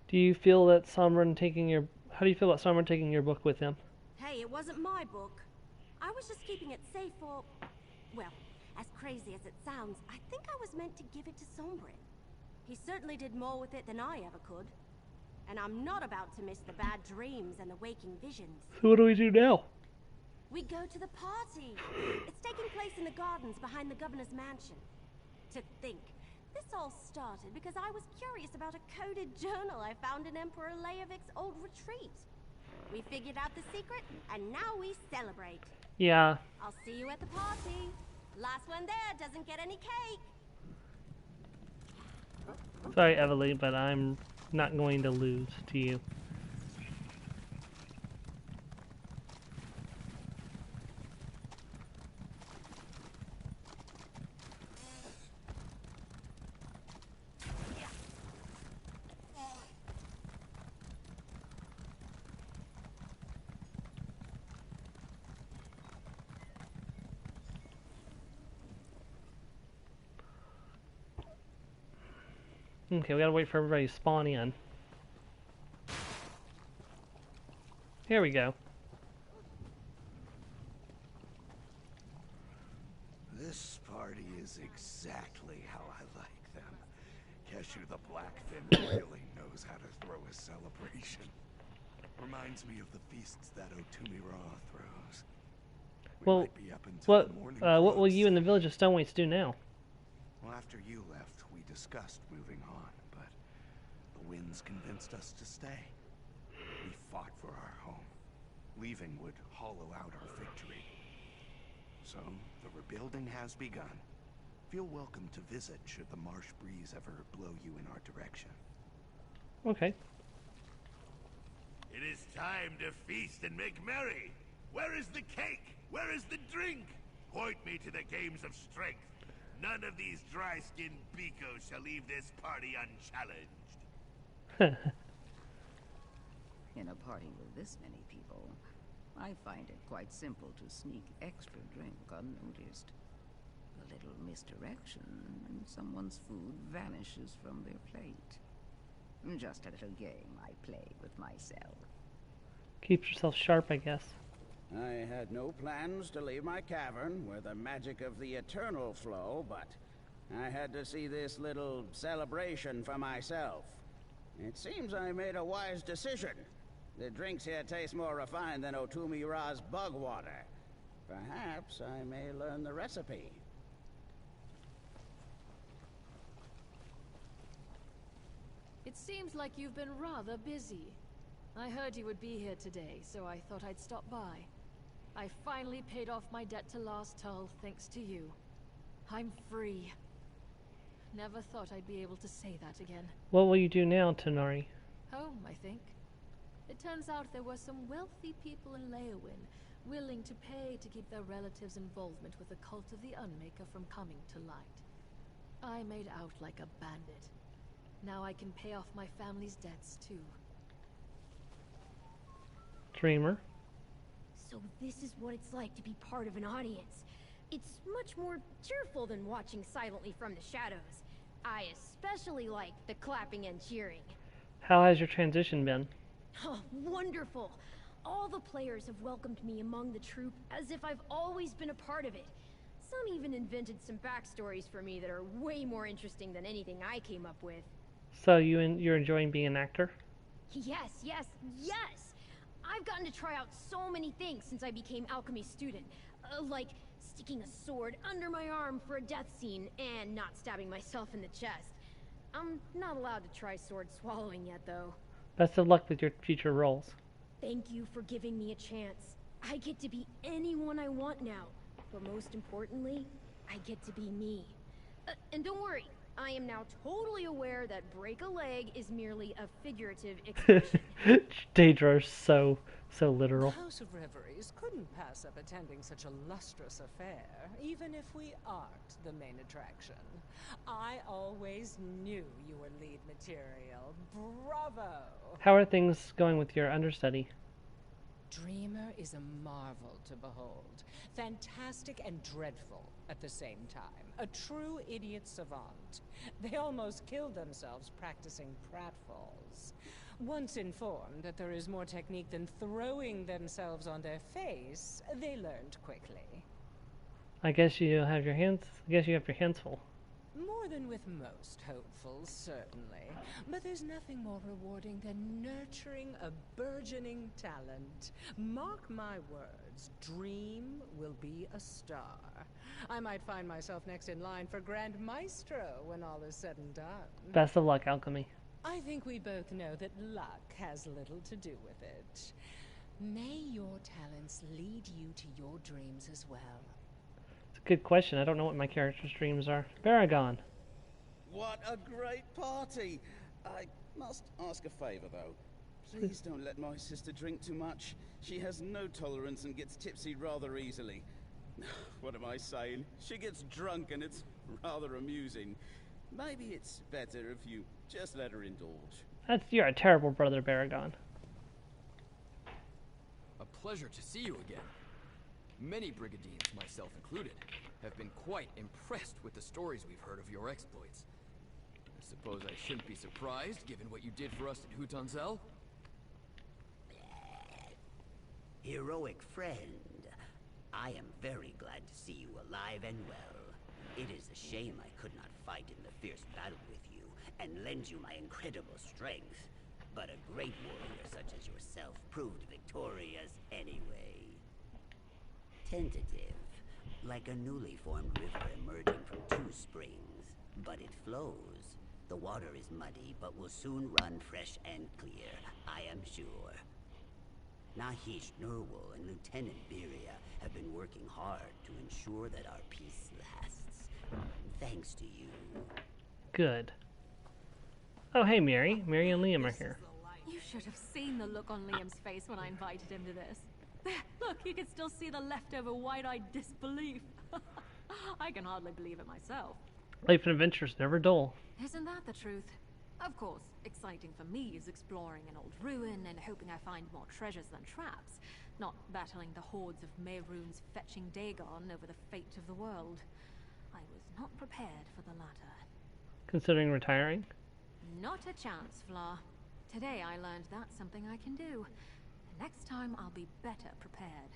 Do you feel that Sombrin taking your... How do you feel about Sombrin taking your book with him? Hey, it wasn't my book. I was just keeping it safe for... Well, as crazy as it sounds, I think I was meant to give it to Sombrin. He certainly did more with it than I ever could. And I'm not about to miss the bad dreams and the waking visions. So what do we do now? We go to the party. It's taking place in the gardens behind the governor's mansion. To think, this all started because I was curious about a coded journal I found in Emperor Leovik's old retreat. We figured out the secret, and now we celebrate. Yeah. I'll see you at the party. Last one there doesn't get any cake. Sorry, Evelyn, but I'm not going to lose to you. Okay, we gotta wait for everybody to spawn in. Here we go. This party is exactly how I like them. Keshu the Blackfin really knows how to throw a celebration. Reminds me of the feasts that Otumira throws. Well, what will you and the village of Stonewaites do now? Well, after you left, we discussed moving on, but the winds convinced us to stay. We fought for our home. Leaving would hollow out our victory. So, the rebuilding has begun. Feel welcome to visit should the marsh breeze ever blow you in our direction. Okay. It is time to feast and make merry. Where is the cake? Where is the drink? Point me to the games of strength. None of these dry-skinned beakos shall leave this party unchallenged. In a party with this many people, I find it quite simple to sneak extra drink unnoticed. A little misdirection, and someone's food vanishes from their plate. Just a little game I play with myself. Keep yourself sharp, I guess. I had no plans to leave my cavern where the magic of the eternal flow, but I had to see this little celebration for myself. It seems I made a wise decision. The drinks here taste more refined than Otumira's bug water. Perhaps I may learn the recipe. It seems like you've been rather busy. I heard you would be here today, so I thought I'd stop by. I finally paid off my debt to Last Tull, thanks to you. I'm free. Never thought I'd be able to say that again. What will you do now, Tonari? Home, I think. It turns out there were some wealthy people in Leowin willing to pay to keep their relatives' involvement with the cult of the Unmaker from coming to light. I made out like a bandit. Now I can pay off my family's debts, too. Dreamer? So this is what it's like to be part of an audience. It's much more cheerful than watching silently from the shadows. I especially like the clapping and cheering. How has your transition been? Oh, wonderful! All the players have welcomed me among the troupe as if I've always been a part of it. Some even invented some backstories for me that are way more interesting than anything I came up with. So you're enjoying being an actor? Yes, yes, yes! I've gotten to try out so many things since I became alchemy student. Like sticking a sword under my arm for a death scene and not stabbing myself in the chest. I'm not allowed to try sword swallowing yet, though. Best of luck with your future roles. Thank you for giving me a chance. I get to be anyone I want now. But most importantly, I get to be me. And don't worry, I am now totally aware that break a leg is merely a figurative expression. Daedra's so literal. The House of Reveries couldn't pass up attending such a lustrous affair, even if we aren't the main attraction. I always knew you were lead material. Bravo! How are things going with your understudy? Dreamer is a marvel to behold. Fantastic and dreadful at the same time. A true idiot savant. They almost killed themselves practicing pratfalls. Once informed that there is more technique than throwing themselves on their face, they learned quickly. I guess you have your hands full. More than with most hopefuls, certainly. But there's nothing more rewarding than nurturing a burgeoning talent. Mark my words, Dream will be a star. I might find myself next in line for Grand Maestro when all is said and done. Best of luck, Alchemy. I think we both know that luck has little to do with it. May your talents lead you to your dreams as well. Good question. I don't know what my character's dreams are. Baragon. What a great party! I must ask a favor, though. Please don't let my sister drink too much. She has no tolerance and gets tipsy rather easily. What am I saying? She gets drunk and it's rather amusing. Maybe it's better if you just let her indulge. You're a terrible brother, Baragon. A pleasure to see you again. Many brigandines, myself included, have been quite impressed with the stories we've heard of your exploits. I suppose I shouldn't be surprised, given what you did for us at Hutanzel. Heroic friend, I am very glad to see you alive and well. It is a shame I could not fight in the fierce battle with you and lend you my incredible strength. But a great warrior such as yourself proved victorious anyway. Tentative, like a newly formed river emerging from two springs. But it flows. The water is muddy, but will soon run fresh and clear, I am sure. Nahish Nurwal and Lieutenant Beria have been working hard to ensure that our peace lasts. Thanks to you. Good. Oh, hey, Mary. Mary and Liam are here. You should have seen the look on Liam's face when I invited him to this. There, look, you can still see the leftover wide-eyed disbelief. I can hardly believe it myself. Life and adventure's never dull. Isn't that the truth? Of course, exciting for me is exploring an old ruin and hoping I find more treasures than traps, not battling the hordes of Mehrunes fetching Dagon over the fate of the world. I was not prepared for the latter. Considering retiring? Not a chance, Fla. Today I learned that's something I can do. Next time I'll be better prepared.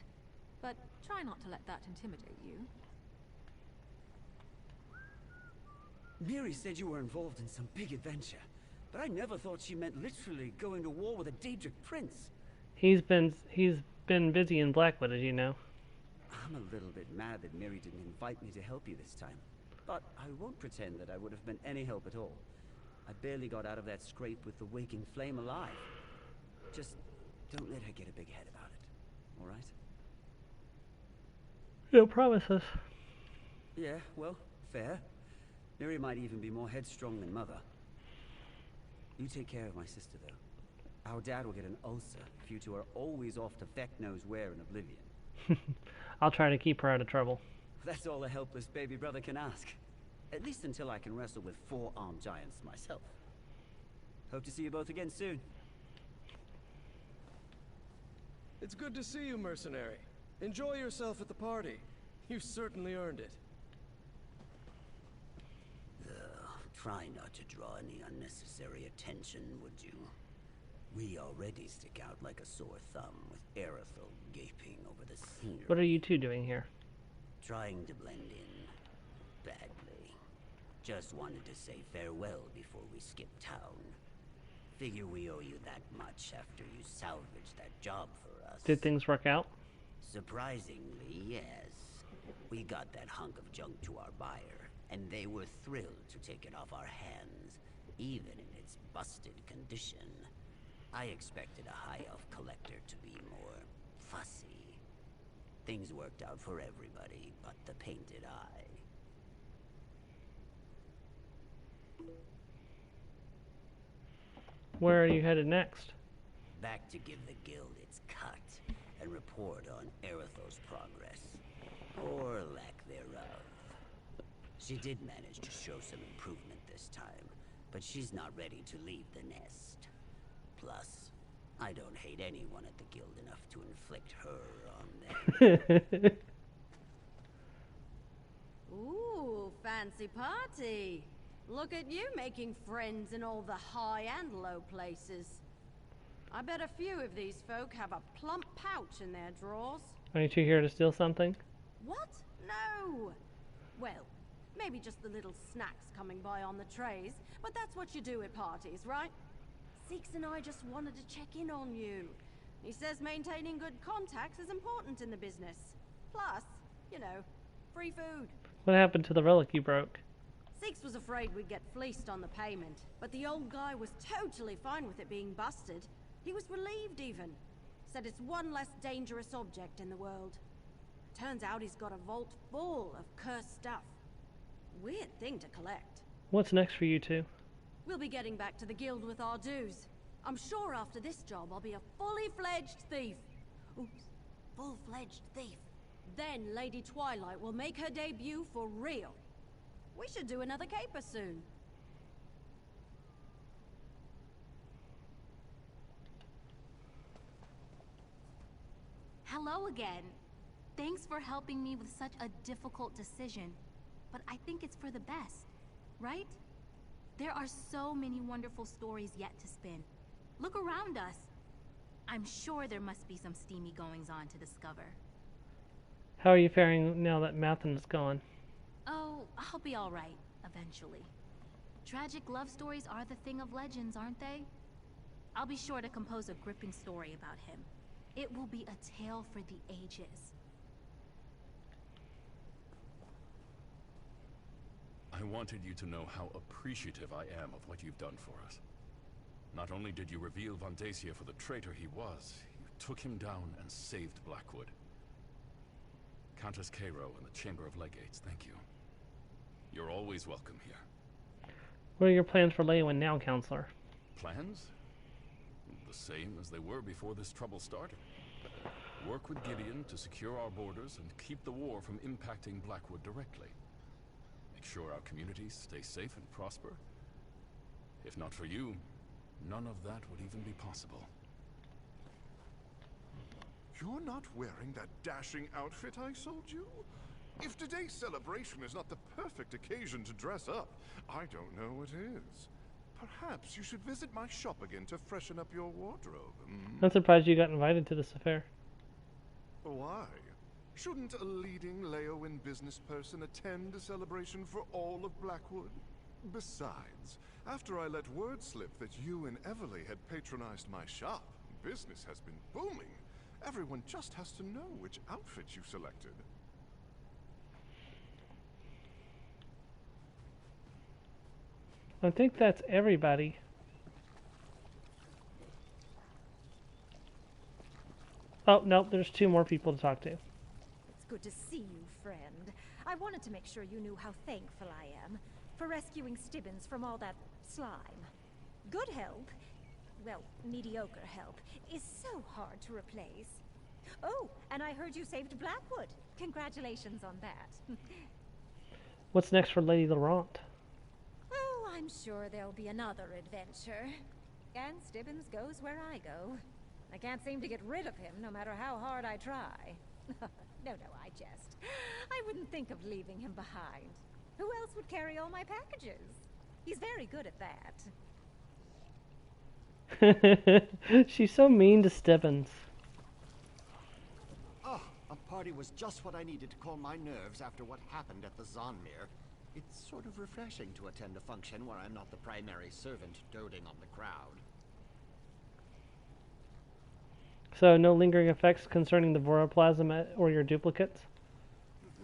But try not to let that intimidate you. Miri said you were involved in some big adventure, but I never thought she meant literally going to war with a Daedric prince. He's been busy in Blackwood, as you know. I'm a little bit mad that Miri didn't invite me to help you this time, but I won't pretend that I would have been any help at all. I barely got out of that scrape with the waking flame alive. Just don't let her get a big head about it, all right? No promises. Yeah, well, fair. Miri might even be more headstrong than Mother. You take care of my sister, though. Our dad will get an ulcer if you two are always off to feck knows where in Oblivion. I'll try to keep her out of trouble. That's all a helpless baby brother can ask. At least until I can wrestle with 4 armed giants myself. Hope to see you both again soon. It's good to see you, mercenary. Enjoy yourself at the party. You certainly earned it. Try not to draw any unnecessary attention, would you? We already stick out like a sore thumb with Erethel gaping over the scenery. What are you two doing here? Trying to blend in. Badly. Just wanted to say farewell before we skip town. Figure we owe you that much after you salvaged that job for us. Did things work out? Surprisingly, yes. We got that hunk of junk to our buyer, and they were thrilled to take it off our hands, even in its busted condition. I expected a high elf collector to be more fussy. Things worked out for everybody but the painted eye. Where are you headed next? Back to give the guild its cut and report on Eretho's progress, or lack thereof. She did manage to show some improvement this time, but she's not ready to leave the nest. Plus, I don't hate anyone at the guild enough to inflict her on them. Ooh, fancy party. Look at you making friends in all the high and low places. I bet a few of these folk have a plump pouch in their drawers. Aren't you here to steal something? What? No! Well, maybe just the little snacks coming by on the trays, but that's what you do at parties, right? Seeks and I just wanted to check in on you. He says maintaining good contacts is important in the business. Plus, you know, free food. What happened to the relic you broke? Seeks was afraid we'd get fleeced on the payment, but the old guy was totally fine with it being busted. He was relieved even. Said it's one less dangerous object in the world. Turns out he's got a vault full of cursed stuff. Weird thing to collect. What's next for you two? We'll be getting back to the guild with our dues. I'm sure after this job I'll be a fully fledged thief. Oops, full-fledged thief. Then Lady Twilight will make her debut for real. We should do another caper soon. Hello again. Thanks for helping me with such a difficult decision. But I think it's for the best, right? There are so many wonderful stories yet to spin. Look around us. I'm sure there must be some steamy goings-on to discover. How are you faring now that Mathen's gone? Oh, I'll be all right, eventually. Tragic love stories are the thing of legends, aren't they? I'll be sure to compose a gripping story about him. It will be a tale for the ages. I wanted you to know how appreciative I am of what you've done for us. Not only did you reveal Vandacia for the traitor he was, you took him down and saved Blackwood. Countess Cairo and the Chamber of Legates, thank you. You're always welcome here. What are your plans for Leywin now, Counselor? Plans? The same as they were before this trouble started. Work with Gideon to secure our borders and keep the war from impacting Blackwood directly. Make sure our communities stay safe and prosper. If not for you, none of that would even be possible. You're not wearing that dashing outfit I sold you? If today's celebration is not the perfect occasion to dress up, I don't know what is. Perhaps you should visit my shop again to freshen up your wardrobe. I'm surprised you got invited to this affair. Why? Shouldn't a leading Leowin business person attend a celebration for all of Blackwood? Besides, after I let word slip that you and Everly had patronized my shop, business has been booming. Everyone just has to know which outfit you selected. I think that's everybody. Oh, nope, there's two more people to talk to. It's good to see you, friend. I wanted to make sure you knew how thankful I am for rescuing Stibbins from all that slime. Good help, well, mediocre help, is so hard to replace. Oh, and I heard you saved Blackwood. Congratulations on that. What's next for Lady Laurent? Oh, I'm sure there'll be another adventure. And Stibbins goes where I go. I can't seem to get rid of him, no matter how hard I try. No, I jest. I wouldn't think of leaving him behind. Who else would carry all my packages? He's very good at that. She's so mean to Stibbins. Ah, a party was just what I needed to calm my nerves after what happened at the Zonmir. It's sort of refreshing to attend a function where I'm not the primary servant doting on the crowd. So, no lingering effects concerning the voroplasm or your duplicates?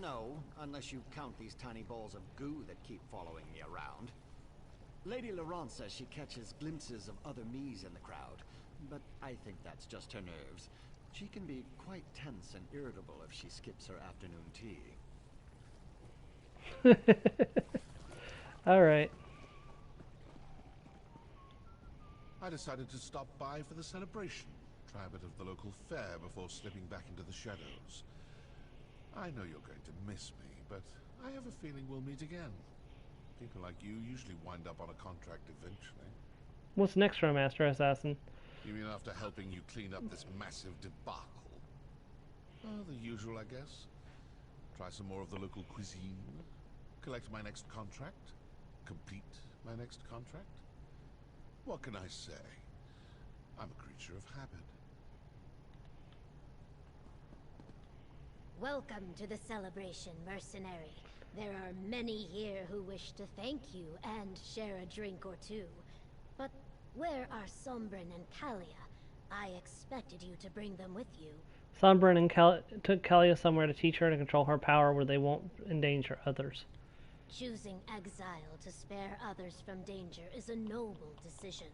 No, unless you count these tiny balls of goo that keep following me around. Lady Laurent says she catches glimpses of other me's in the crowd, but I think that's just her nerves. She can be quite tense and irritable if she skips her afternoon tea. Alright. I decided to stop by for the celebration. Try a bit of the local fair before slipping back into the shadows. I know you're going to miss me, but I have a feeling we'll meet again. People like you usually wind up on a contract eventually. What's next for a Master Assassin? You mean after helping you clean up this massive debacle? Oh, the usual, I guess. Try some more of the local cuisine. Collect my next contract. Complete my next contract. What can I say? I'm a creature of habit. Welcome to the celebration, mercenary. There are many here who wish to thank you and share a drink or two. But where are Sombrin and Kalia? I expected you to bring them with you. Sombrin and took Kalia somewhere to teach her to control her power where they won't endanger others. Choosing exile to spare others from danger is a noble decision.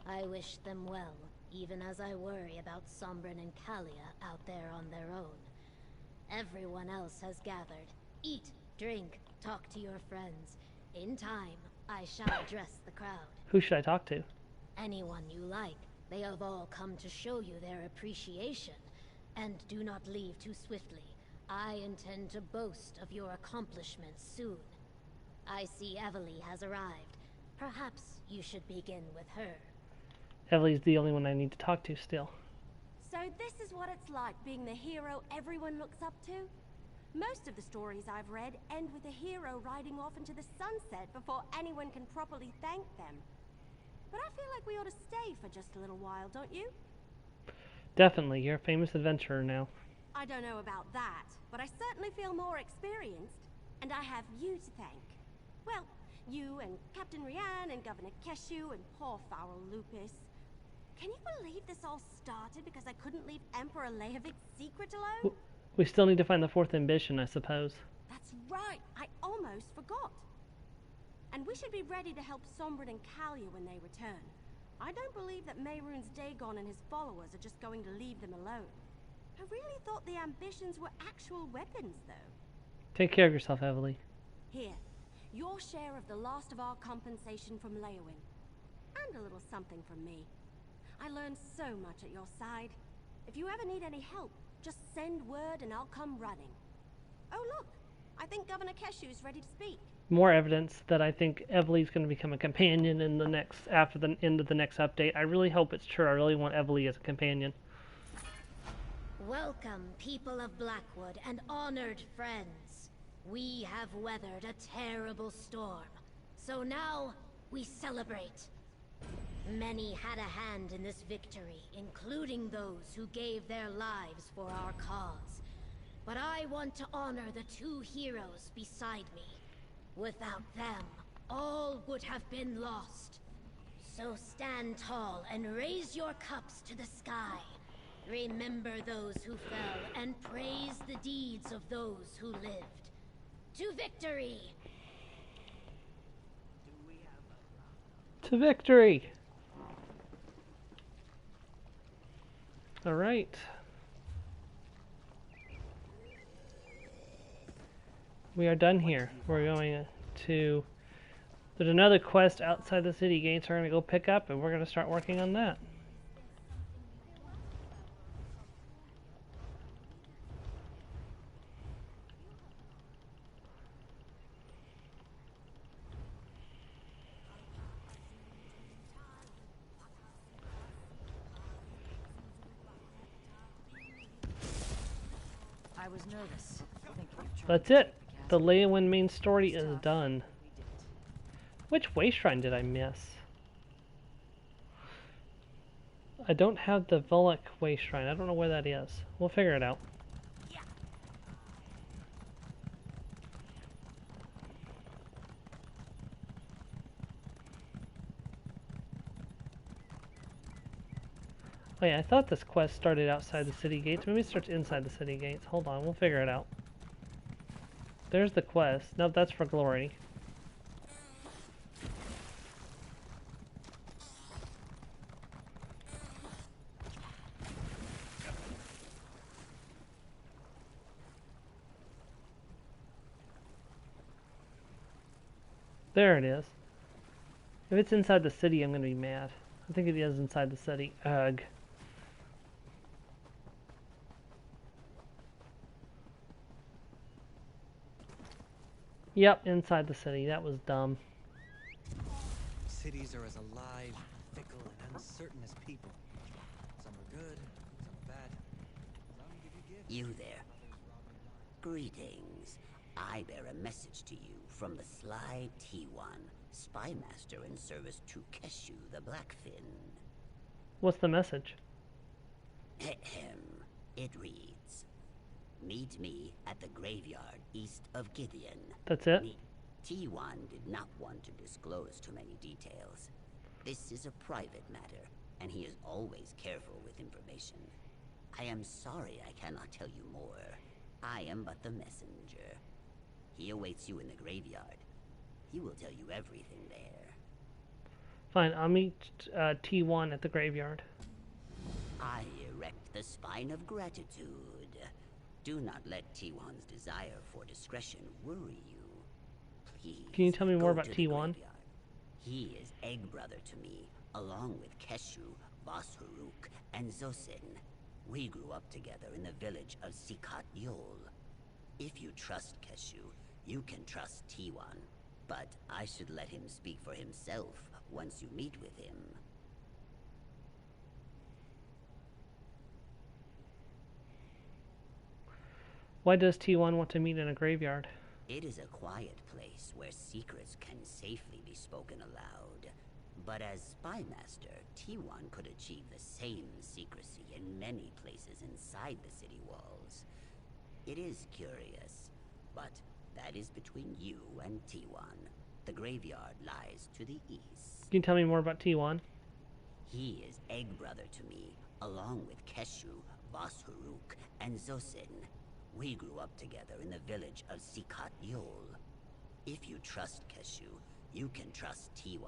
I wish them well, even as I worry about Sombrin and Kalia out there on their own. Everyone else has gathered. Eat, drink, talk to your friends. In time, I shall address the crowd. Who should I talk to? Anyone you like. They have all come to show you their appreciation. And do not leave too swiftly. I intend to boast of your accomplishments soon. I see Evely has arrived. Perhaps you should begin with her. Evely's the only one I need to talk to still. So this is what it's like being the hero everyone looks up to? Most of the stories I've read end with a hero riding off into the sunset before anyone can properly thank them. But I feel like we ought to stay for just a little while, don't you? Definitely, you're a famous adventurer now. I don't know about that, but I certainly feel more experienced. And I have you to thank. Well, you and Captain Rian and Governor Keshu and poor foul Lupus. Can you believe this all started because I couldn't leave Emperor Lehovic's secret alone? We still need to find the fourth ambition, I suppose. That's right, I almost forgot. And we should be ready to help Sombrin and Kalia when they return. I don't believe that Mehrunes Dagon and his followers are just going to leave them alone. I really thought the ambitions were actual weapons, though. Take care of yourself, Evely. Here, your share of the last of our compensation from Leowin. And a little something from me. I learned so much at your side. If you ever need any help, just send word and I'll come running. Oh look, I think Governor Keshu's ready to speak. More evidence that I think Evely's going to become a companion in the after the end of the next update. I really hope it's true. I really want Evely as a companion. Welcome, people of Blackwood and honored friends. We have weathered a terrible storm, so now we celebrate. Many had a hand in this victory, including those who gave their lives for our cause. But I want to honor the two heroes beside me. Without them, all would have been lost. So stand tall and raise your cups to the sky. Remember those who fell and praise the deeds of those who lived. To victory! To victory! Alright. We are done here. We're going to... There's another quest outside the city gates we're going to go pick up, and we're going to start working on that. I was nervous. That's it. The Leowin main story is done. Which way shrine did I miss? I don't have the Volek way shrine. I don't know where that is. We'll figure it out. Oh yeah, I thought this quest started outside the city gates. Maybe it starts inside the city gates. Hold on, we'll figure it out. There's the quest. Nope, that's for glory. There it is. If it's inside the city, I'm gonna be mad. I think it is inside the city. Ugh. Yep, inside the city. That was dumb. Cities are as alive, fickle, and uncertain as people. Some are good, some are bad. Some give you gifts. You there. Greetings. I bear a message to you from the sly T1, spy master in service to Keshu the Blackfin. What's the message? Ahem. It reads, meet me at the graveyard east of Gideon. That's it? T1 did not want to disclose too many details. This is a private matter, and he is always careful with information. I am sorry I cannot tell you more. I am but the messenger. He awaits you in the graveyard. He will tell you everything there. Fine, I'll meet T1 at the graveyard. I erect the spine of gratitude. Do not let T1's desire for discretion worry you. Please. Can you tell me more about T1? He is egg brother to me, along with Keshu, Basharuk, and Zosin. We grew up together in the village of Sikat Yol. If you trust Keshu, you can trust T1. But I should let him speak for himself once you meet with him. Why does T1 want to meet in a graveyard? It is a quiet place where secrets can safely be spoken aloud. But as spy master, T1 could achieve the same secrecy in many places inside the city walls. It is curious, but that is between you and T1. The graveyard lies to the east. Can you tell me more about T1? He is egg brother to me, along with Keshu, Basharuk, and Zosin. We grew up together in the village of Sikat Yol. If you trust Keshu, you can trust T1.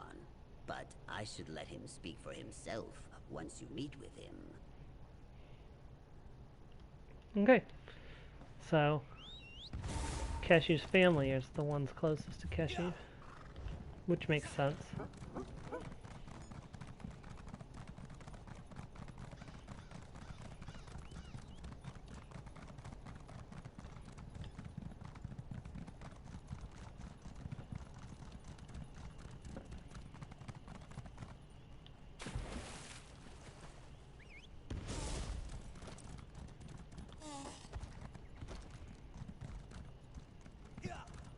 But I should let him speak for himself once you meet with him. Okay. So, Keshu's family is the ones closest to Keshu, which makes sense.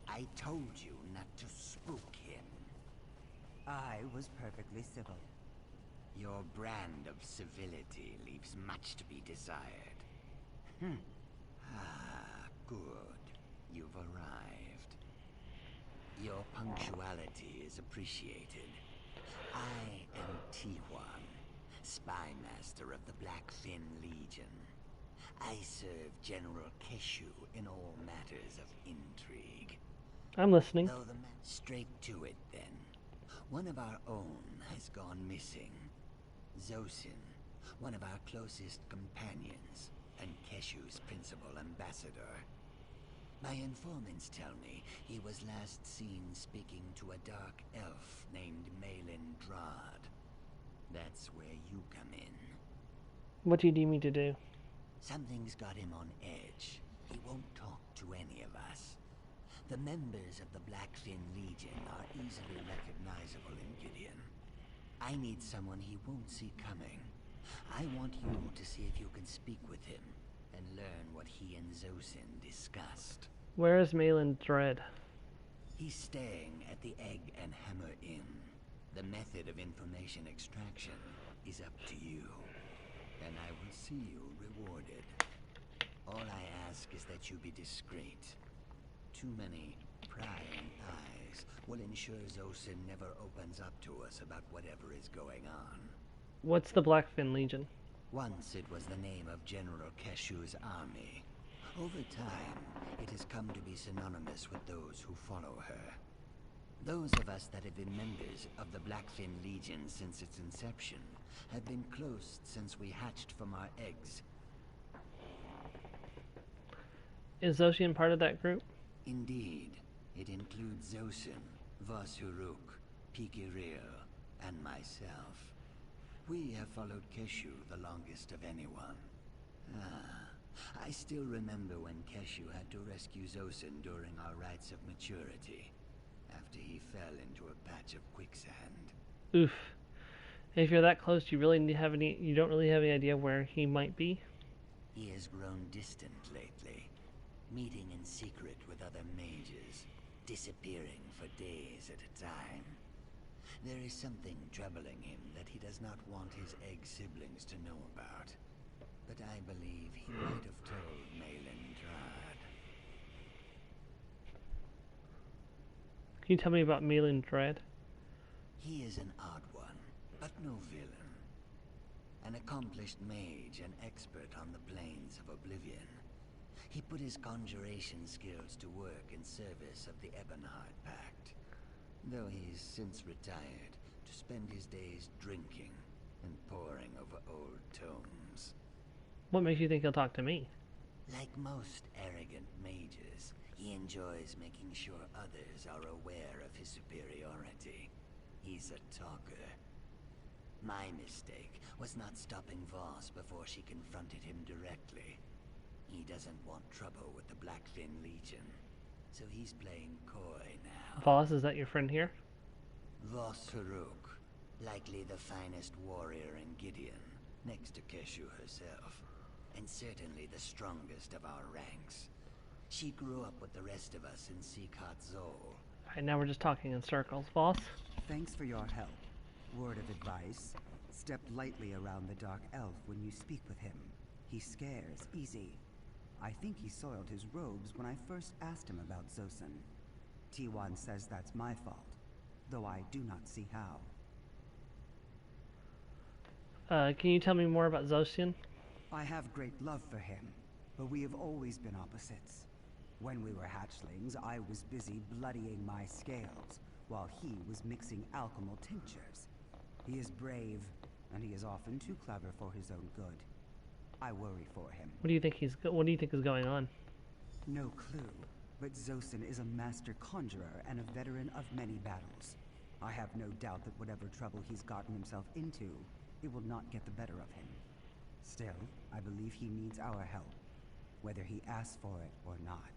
I told you not to spook him. I was perfectly civil. Your brand of civility leaves much to be desired. Good. You've arrived. Your punctuality is appreciated. I am T1, spy master of the Blackfin Legion. I serve General Keshu in all matters of intrigue. I'm listening. Straight to it, then. One of our own has gone missing. Zosin, one of our closest companions, and Keshu's principal ambassador. My informants tell me he was last seen speaking to a dark elf named Malin Drad. That's where you come in. What do you need me to do? Something's got him on edge. He won't talk to any of us. The members of the Blackfin Legion are easily recognizable in Gideon. I need someone he won't see coming. I want you to see if you can speak with him and learn what he and Zosin discussed. Where is Malin Dread? He's staying at the Egg and Hammer Inn. The method of information extraction is up to you, and I will see you rewarded. All I ask is that you be discreet. Too many prying eyes will ensure Zosin never opens up to us about whatever is going on. What's the Blackfin Legion? Once it was the name of General Keshu's army. Over time, it has come to be synonymous with those who follow her. Those of us that have been members of the Blackfin Legion since its inception have been close since we hatched from our eggs. Is Zoshin part of that group? Indeed. It includes Zosin, Vosuruk, Pikiril, and myself. We have followed Keshu the longest of anyone. I still remember when Keshu had to rescue Zosin during our rites of maturity, after he fell into a patch of quicksand. Oof. If you're that close, you don't really have any idea where he might be? He has grown distant lately, meeting in secret with other mages, disappearing for days at a time. There is something troubling him that he does not want his egg siblings to know about. But I believe he might have told Malin Drad. Can you tell me about Malin Drad? He is an odd one, but no villain. An accomplished mage and expert on the plains of Oblivion. He put his conjuration skills to work in service of the Ebonheart Pact, though he's since retired to spend his days drinking and poring over old tomes. What makes you think he'll talk to me? Like most arrogant mages, he enjoys making sure others are aware of his superiority. He's a talker. My mistake was not stopping Voss before she confronted him directly. He doesn't want trouble with the Blackfin Legion, so he's playing coy now. Voss, is that your friend here? Voss Haruk, likely the finest warrior in Gideon, next to Keshu herself, and certainly the strongest of our ranks. She grew up with the rest of us in Sikat Zol. Alright, now we're just talking in circles. Voss? Thanks for your help. Word of advice, step lightly around the Dark Elf when you speak with him. He scares easy. I think he soiled his robes when I first asked him about Zosin. T1 says that's my fault, though I do not see how. Can you tell me more about Zosin? I have great love for him, but we have always been opposites. When we were hatchlings, I was busy bloodying my scales, while he was mixing alchemal tinctures. He is brave, and he is often too clever for his own good. I worry for him. What do you think is going on? No clue, but Zosin is a master conjurer and a veteran of many battles. I have no doubt that whatever trouble he's gotten himself into, it will not get the better of him. Still, I believe he needs our help, whether he asks for it or not.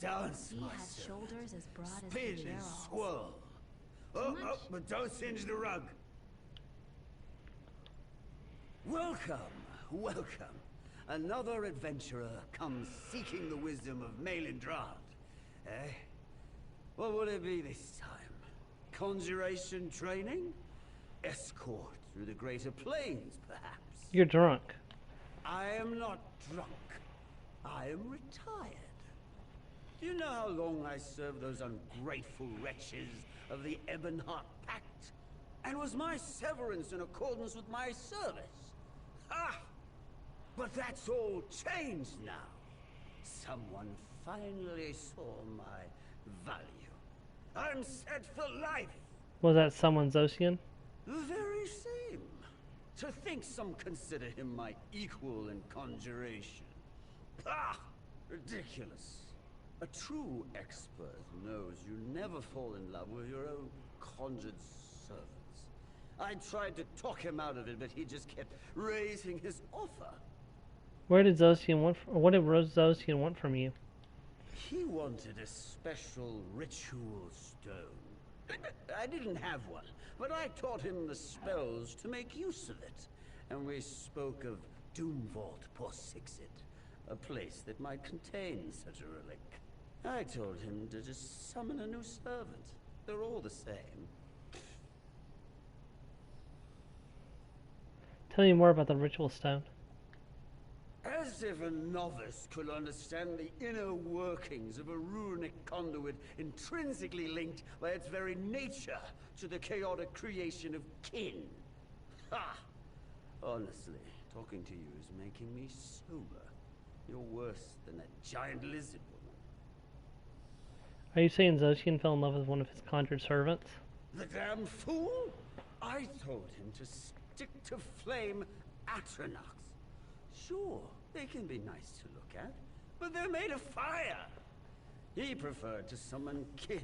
Dance, He my has son. shoulders as broad as Spin the and barrels. swirl. Oh, but don't singe the rug. Welcome, welcome. Another adventurer comes seeking the wisdom of Malindrad. Eh? What would it be this time? Conjuration training? Escort through the greater plains, perhaps? You're drunk. I am not drunk. I am retired. Do you know how long I served those ungrateful wretches of the Ebonheart Pact? And was my severance in accordance with my service? Ah! But that's all changed now. Someone finally saw my value. I'm set for life. Was that someone Zoshin? The very same. To think some consider him my equal in conjuration. Ah! Ridiculous. A true expert knows you never fall in love with your own conjured servants. I tried to talk him out of it, but he just kept raising his offer. Where did Zosian want? What did Zosian want from you? He wanted a special ritual stone. I didn't have one, but I taught him the spells to make use of it. And we spoke of Doomvault Porsixit, a place that might contain such a relic. I told him to just summon a new servant. They're all the same. Tell me more about the ritual stone. As if a novice could understand the inner workings of a runic conduit intrinsically linked by its very nature to the chaotic creation of kin. Ha! Honestly, talking to you is making me sober. You're worse than a giant lizard woman. Are you saying Zosian fell in love with one of his conjured servants? The damn fool! I told him to stick to flame Atronachs. Sure, they can be nice to look at, but they're made of fire. He preferred to summon kin,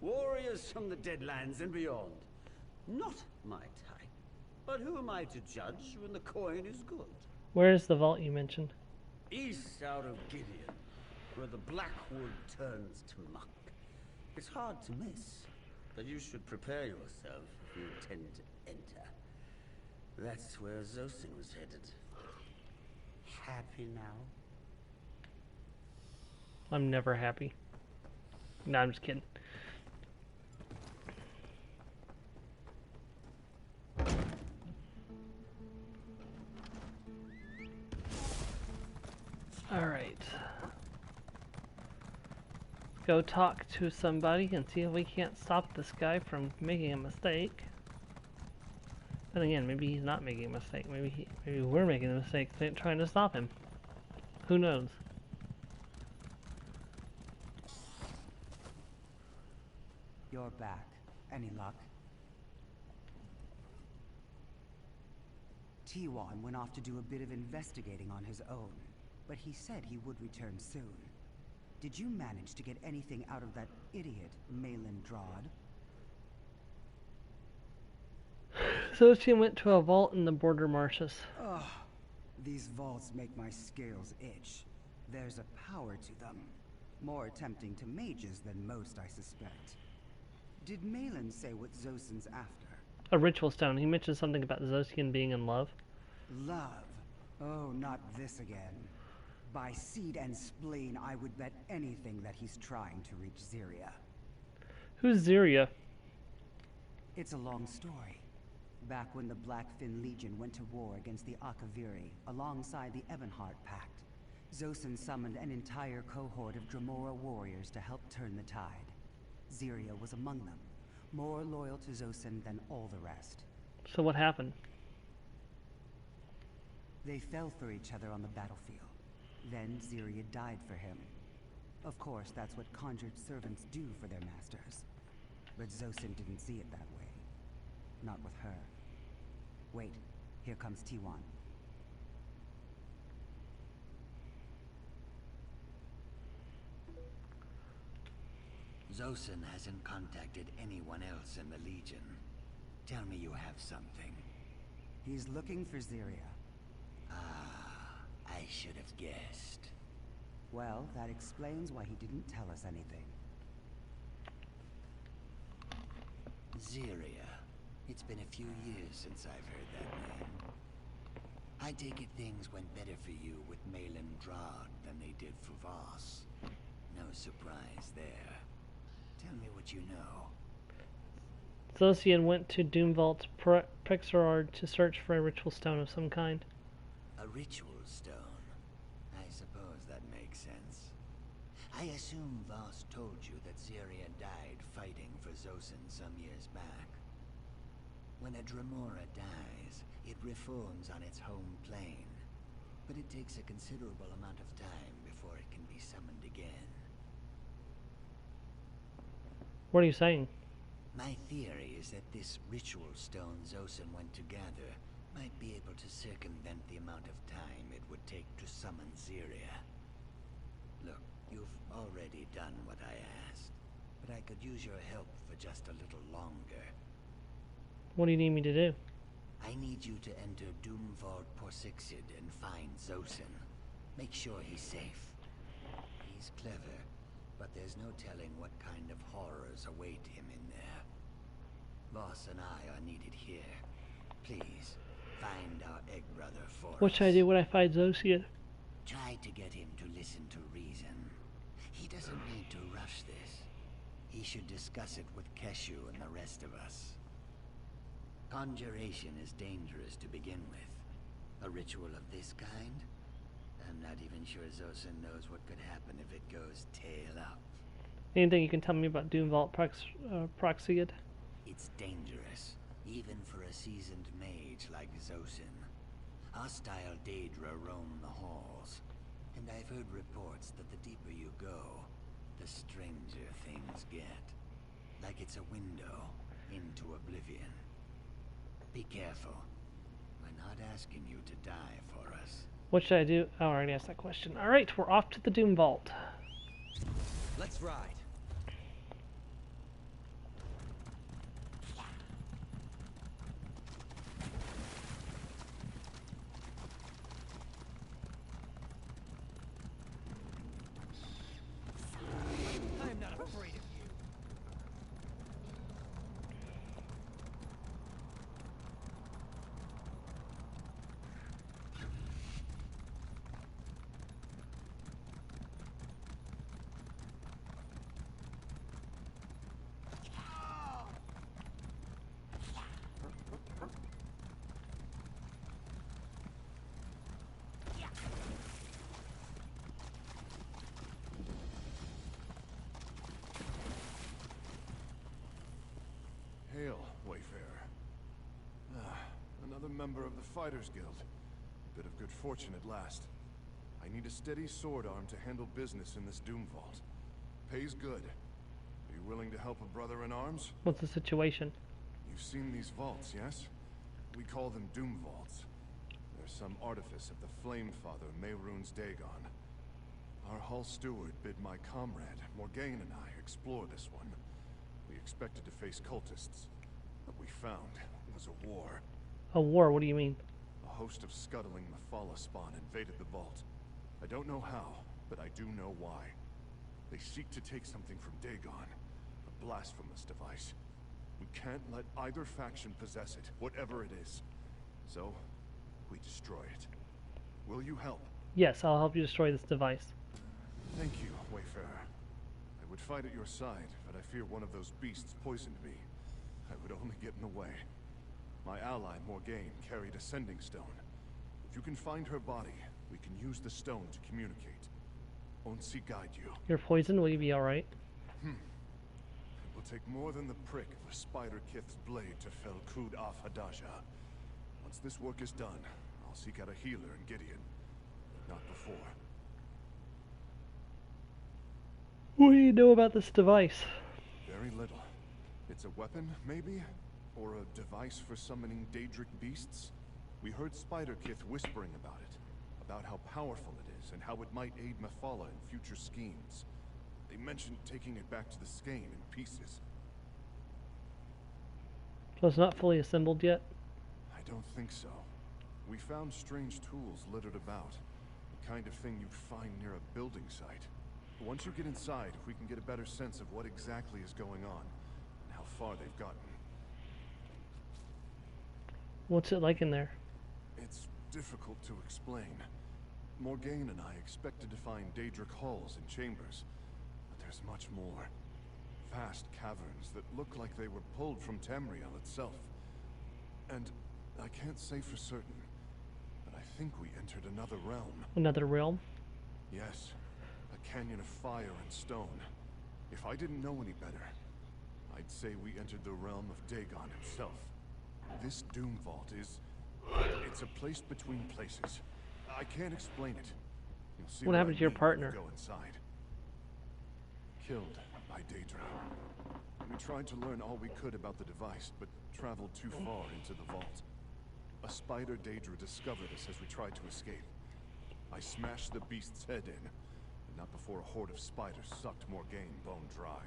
warriors from the Deadlands and beyond. Not my type, but who am I to judge when the coin is good? Where is the vault you mentioned? East out of Gideon, where the Blackwood turns to muck. It's hard to miss, but you should prepare yourself if you intend to enter. That's where Zosin was headed. Happy now? I'm never happy. No, I'm just kidding. Alright. Let's go talk to somebody and see if we can't stop this guy from making a mistake. Then again, maybe he's not making a mistake. Maybe we're making a mistake trying to stop him. Who knows? You're back. Any luck? T1 went off to do a bit of investigating on his own, but he said he would return soon. Did you manage to get anything out of that idiot, Malin Drod? Zosian went to a vault in the border marshes. Ugh. These vaults make my scales itch. There's a power to them. More tempting to mages than most, I suspect. Did Malin say what Zosin's after? A ritual stone. He mentioned something about Zosian being in love. Love? Oh, not this again. By seed and spleen, I would bet anything that he's trying to reach Zyria. Who's Zyria? It's a long story. Back when the Blackfin Legion went to war against the Akaviri, alongside the Ebonheart Pact, Zosin summoned an entire cohort of Dremora warriors to help turn the tide. Zyria was among them, more loyal to Zosin than all the rest. So what happened? They fell for each other on the battlefield. Then Zyria died for him. Of course, that's what conjured servants do for their masters. But Zosin didn't see it that way. Not with her. Wait, here comes T1. Zosin hasn't contacted anyone else in the Legion. Tell me you have something. He's looking for Zyria. Ah, I should have guessed. Well, that explains why he didn't tell us anything. Zyria. It's been a few years since I've heard that name. I take it things went better for you with Malin Drod than they did for Voss. No surprise there. Tell me what you know. Zosian went to Doomvault's Pixarard to search for a ritual stone of some kind. A ritual stone? I suppose that makes sense. I assume Voss told you that Zyria died fighting for Zosin some years back. When a Dremora dies, it reforms on its home plane. But it takes a considerable amount of time before it can be summoned again. What are you saying? My theory is that this ritual stone Zosin went to gather might be able to circumvent the amount of time it would take to summon Zyria. Look, you've already done what I asked, but I could use your help for just a little longer. What do you need me to do? I need you to enter Doomvault Porsixid and find Zosin. Make sure he's safe. He's clever, but there's no telling what kind of horrors await him in there. Voss and I are needed here. Please, find our egg brother for What should I do when I find Zosia? Try to get him to listen to reason. He doesn't need to rush this. He should discuss it with Keshu and the rest of us. Conjuration is dangerous to begin with. A ritual of this kind? I'm not even sure Zosin knows what could happen if it goes tail up. Anything you can tell me about Doomvault Proxiad? It's dangerous, even for a seasoned mage like Zosin. Hostile Daedra roam the halls, and I've heard reports that the deeper you go, the stranger things get. Like it's a window into oblivion. Be careful. We're not asking you to die for us. What should I do? Oh, I already asked that question. Alright, we're off to the Doom Vault. Let's ride. I am not afraid of you. Hail, Wayfarer. Another member of the Fighters Guild. A bit of good fortune at last. I need a steady sword arm to handle business in this Doom Vault. Pays good. Are you willing to help a brother in arms? What's the situation? You've seen these vaults, yes? We call them Doom Vaults. They're some artifice of the Flame Father, Mehrunes Dagon. Our Hall Steward bid my comrade, Morgaine, and I explore this one. We expected to face cultists. What we found was a war. A war? What do you mean? A host of scuttling Mephala spawn invaded the vault. I don't know how, but I do know why. They seek to take something from Dagon, a blasphemous device. We can't let either faction possess it, whatever it is. So, we destroy it. Will you help? Yes, I'll help you destroy this device. Thank you, Wayfarer. I would fight at your side, but I fear one of those beasts poisoned me. I would only get in the way. My ally, Morgaine, carried a sending stone. If you can find her body, we can use the stone to communicate. Onsi guide you. You're poisoned, will you be alright? It will take more than the prick of a spider kith's blade to fell Kud af Hadaja. Once this work is done, I'll seek out a healer in Gideon. Not before. What do you know about this device? Very little. It's a weapon, maybe? Or a device for summoning Daedric beasts? We heard Spider-Kith whispering about it. About how powerful it is, and how it might aid Mephala in future schemes. They mentioned taking it back to the skein in pieces. So it's not fully assembled yet? I don't think so. We found strange tools littered about. The kind of thing you'd find near a building site. Once you get inside, we can get a better sense of what exactly is going on, and how far they've gotten. What's it like in there? It's difficult to explain. Morgaine and I expected to find Daedric halls and chambers, but there's much more. Vast caverns that look like they were pulled from Tamriel itself. And I can't say for certain, but I think we entered another realm. Another realm? Yes. A canyon of fire and stone. If I didn't know any better, I'd say we entered the realm of Dagon himself. This Doom Vault is... it's a place between places. I can't explain it. You'll see what happened to your partner? Go inside. Killed by Daedra. We tried to learn all we could about the device, but traveled too far into the vault. A spider Daedra discovered us as we tried to escape. I smashed the beast's head in, and not before a horde of spiders sucked Morgaine bone dry.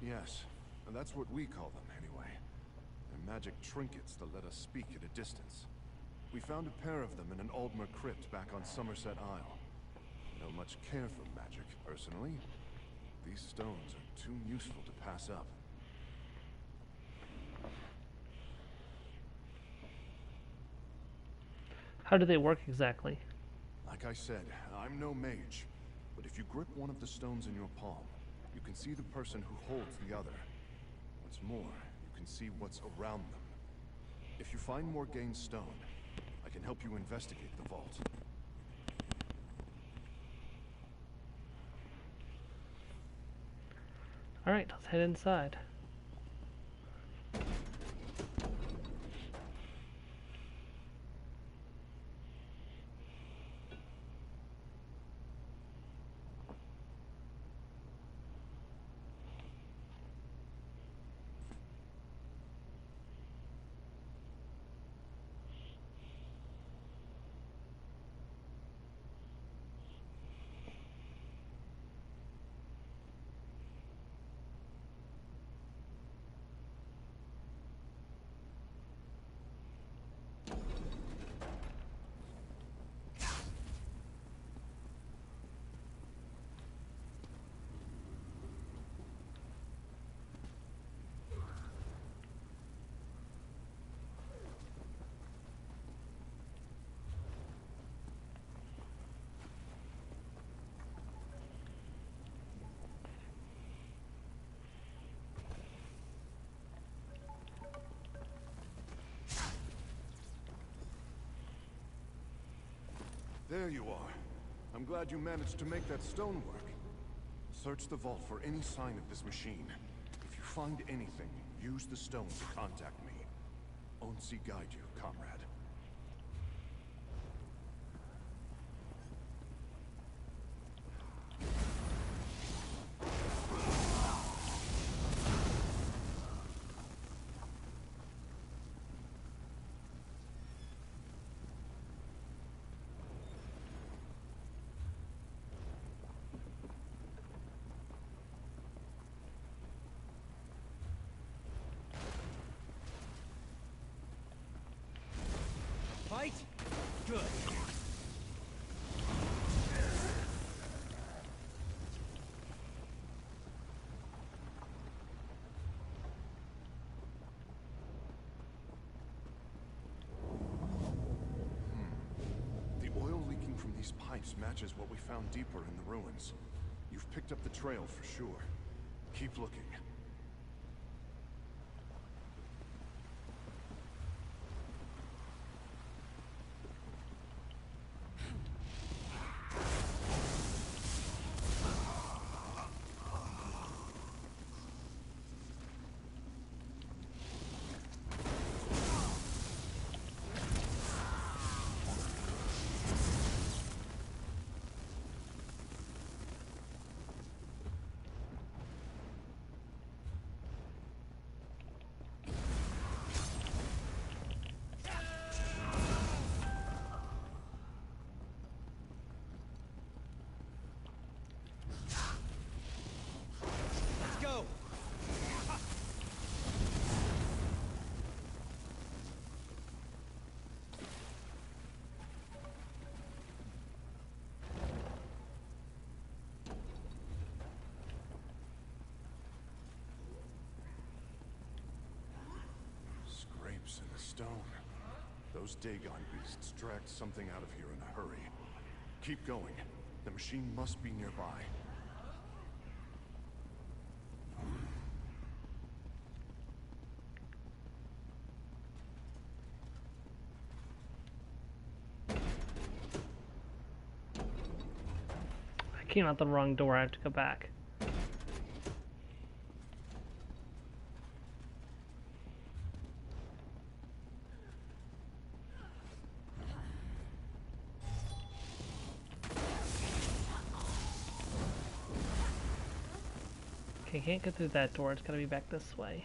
Yes, and that's what we call them anyway. They're magic trinkets that let us speak at a distance. We found a pair of them in an Aldmer crypt back on Somerset Isle. I don't much care for magic, personally. These stones are too useful to pass up. How do they work exactly? Like I said, I'm no mage, but if you grip one of the stones in your palm, you can see the person who holds the other. What's more, you can see what's around them. If you find Morgaine's stone, I can help you investigate the vault. Alright, let's head inside. There you are. I'm glad you managed to make that stone work. Search the vault for any sign of this machine. If you find anything, use the stone to contact me. Onsi guide you, comrade. Fight? Good. The oil leaking from these pipes matches what we found deeper in the ruins. You've picked up the trail for sure. Keep looking. In the stone. Those Dagon beasts dragged something out of here in a hurry. Keep going. The machine must be nearby. I came out the wrong door, I have to go back. Okay, can't get through that door, it's gotta be back this way.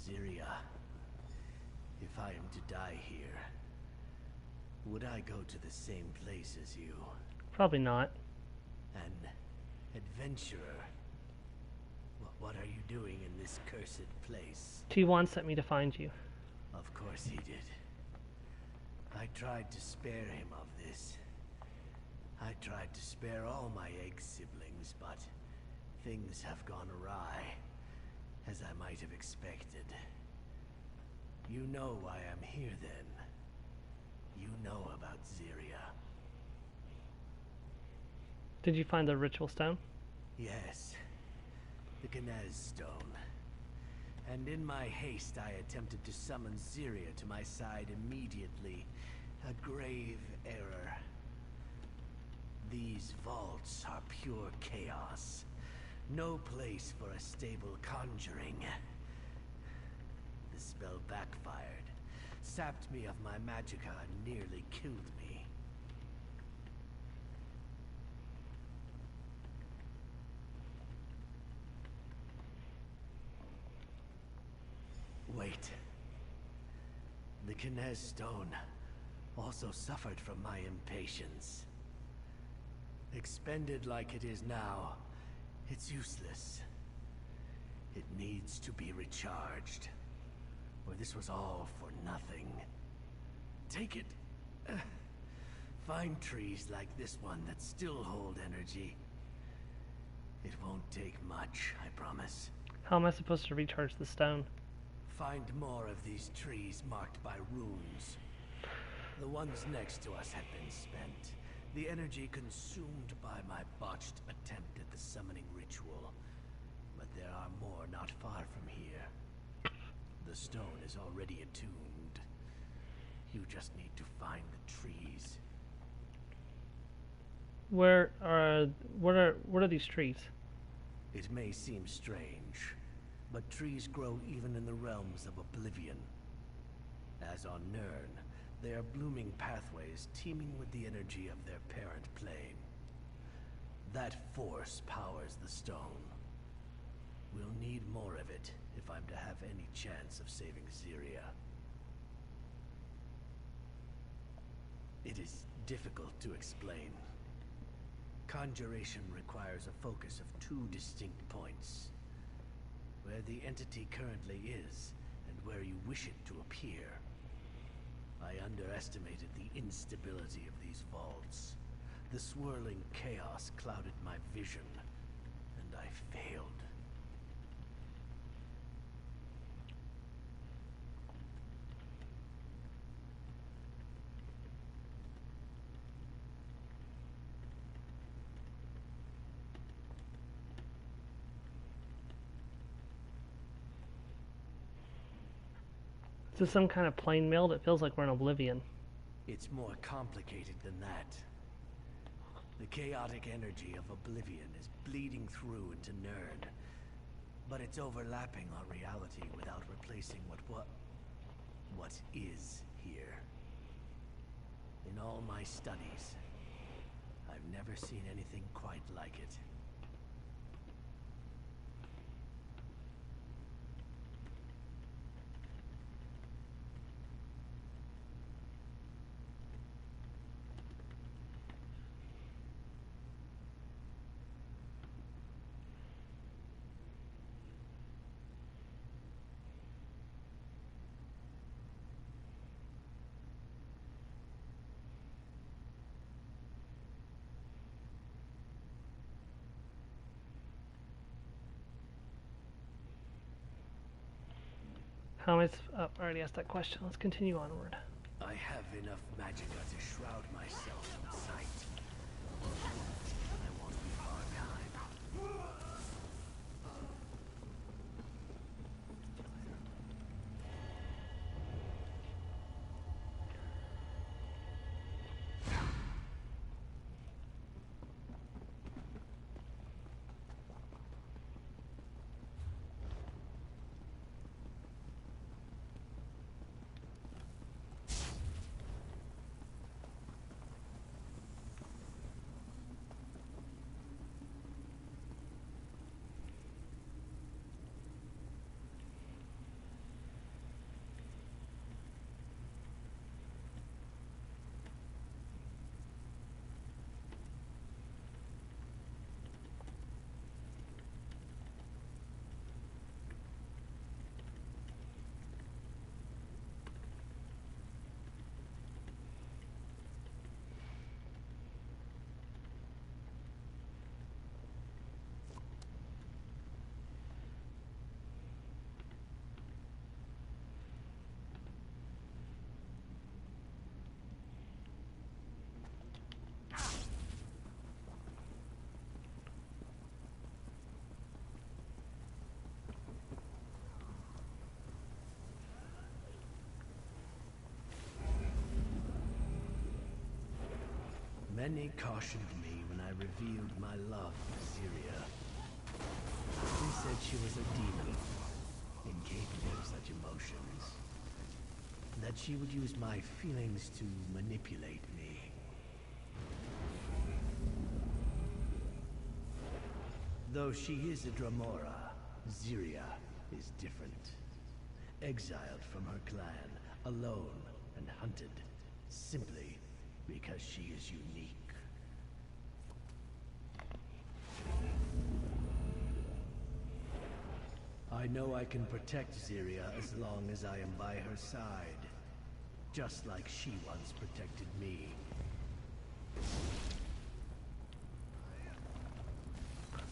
Ziria, if I am to die here, would I go to the same place as you? Probably not. An adventurer? What are you doing in this cursed place? T1 sent me to find you. Of course he did. I tried to spare him of this. I tried to spare all my egg siblings, but things have gone awry, as I might have expected. You know why I'm here then. You know about Ziria. Did you find the ritual stone? Yes, the Gnez stone. And in my haste I attempted to summon Ziria to my side immediately. A grave error. These vaults are pure chaos. No place for a stable conjuring. The spell backfired, sapped me of my magicka and nearly killed me. Wait. The Gnez stone also suffered from my impatience. Expended like it is now, it's useless. It needs to be recharged, or this was all for nothing. Take it. Find trees like this one that still hold energy. It won't take much, I promise. How am I supposed to recharge the stone? Find more of these trees marked by runes. The ones next to us have been spent. The energy consumed by my botched attempt at the summoning ritual. But there are more not far from here. The stone is already attuned. You just need to find the trees. What are these trees? It may seem strange, but trees grow even in the realms of oblivion. As on Nirn, they are blooming pathways teeming with the energy of their parent plane. That force powers the stone. We'll need more of it if I'm to have any chance of saving Ziria. It is difficult to explain. Conjuration requires a focus of two distinct points. Where the entity currently is, and where you wish it to appear. I underestimated the instability of these vaults. The swirling chaos clouded my vision, and I failed. Is this some kind of plane mail? That feels like we're in Oblivion. It's more complicated than that. The chaotic energy of Oblivion is bleeding through into Nirn, but it's overlapping on reality without replacing what is here. In all my studies, I've never seen anything quite like it. How am I? I already asked that question. Let's continue onward. I have enough magicka to shroud myself in sight. I won't be far behind. Many cautioned me when I revealed my love for Syria. They said she was a demon, incapable of such emotions. That she would use my feelings to manipulate me. Though she is a Dramora, Syria is different. Exiled from her clan, alone and hunted, simply because she is unique. I know I can protect Syria as long as I am by her side. Just like she once protected me.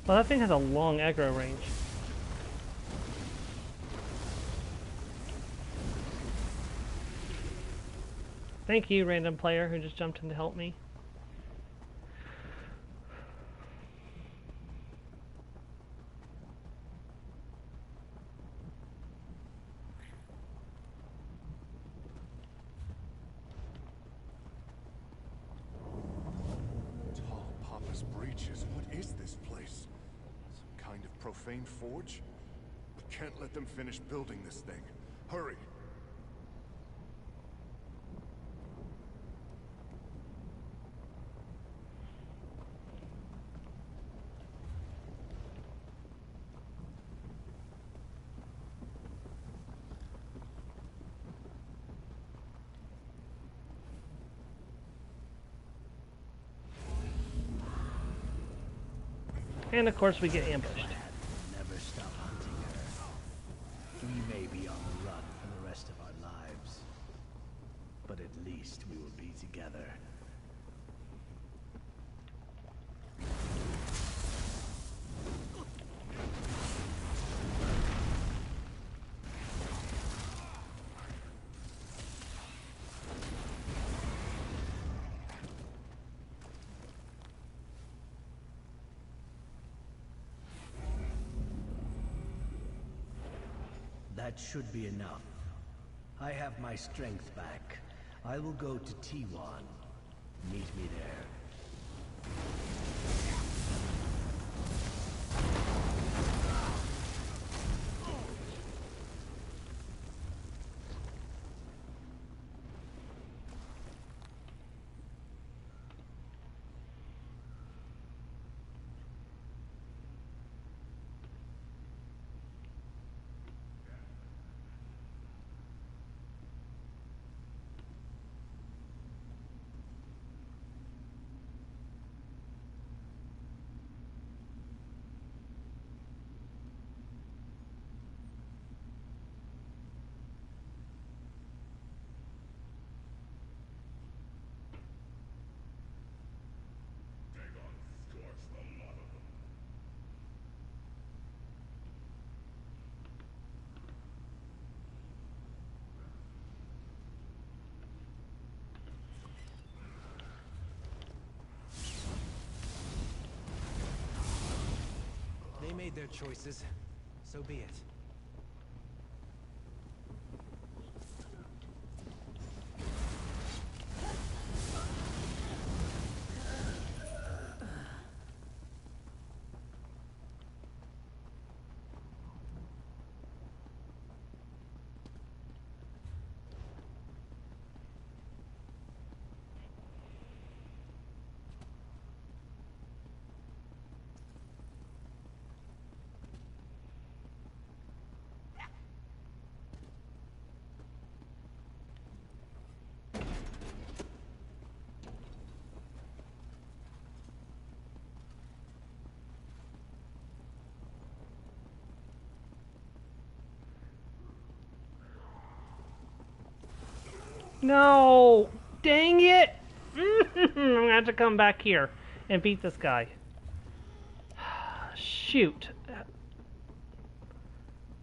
Well, that thing has a long aggro range. Thank you, random player who just jumped in to help me. Tall Papa's breaches. What is this place? Some kind of profane forge? We can't let them finish building this thing. Hurry! And of course we get ambushed. Never stop hunting her. We may be on the run for the rest of our lives, but at least we will be together. That should be enough. I have my strength back. I will go to T1. Meet me there. They made their choices. So be it. No! Dang it! I'm gonna have to come back here and beat this guy. Shoot.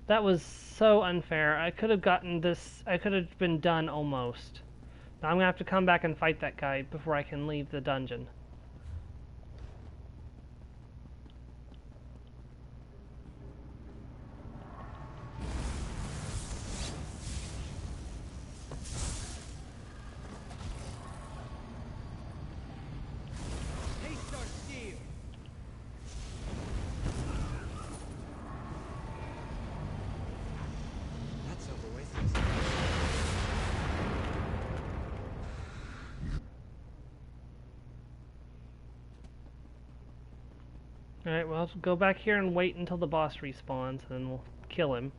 That was so unfair. I could have gotten this. I could have been done almost. Now I'm gonna have to come back and fight that guy before I can leave the dungeon. Alright, well, let's go back here and wait until the boss respawns, and then we'll kill him.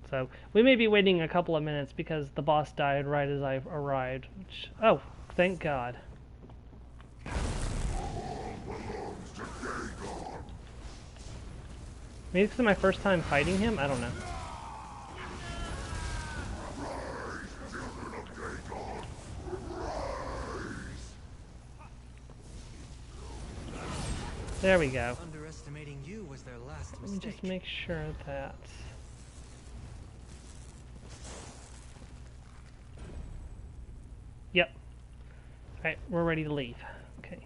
So, we may be waiting a couple of minutes because the boss died right as I arrived. Which, oh, thank God. Maybe this is my first time fighting him? I don't know. There we go. Underestimating you was their last Let me just make sure that... Yep. Alright, we're ready to leave. Okay.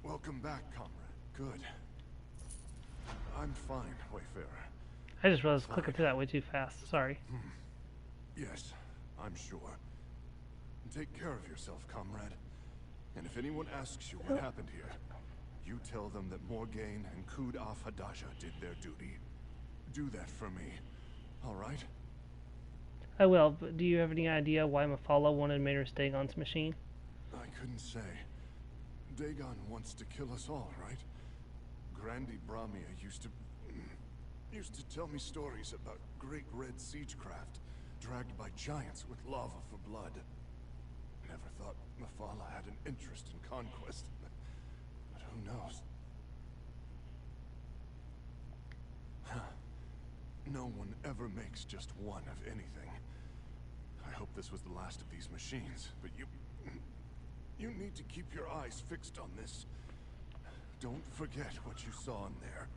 Welcome back, comrade. Good. I'm fine, Wayfarer. I just realized clicking through that way too fast. Sorry. Yes, I'm sure. Take care of yourself, comrade. And if anyone asks you what happened here, you tell them that Morgaine and Kud Af Hadaja did their duty. Do that for me, all right? I will, but do you have any idea why Mafala wanted Mater Dagon's machine? I couldn't say. Dagon wants to kill us all, right? Grandi Bramia used to tell me stories about great red siegecraft dragged by giants with lava for blood. Never thought Mafala had an interest in conquest. But who knows? No one ever makes just one of anything. I hope this was the last of these machines, but you need to keep your eyes fixed on this. Don't forget what you saw in there.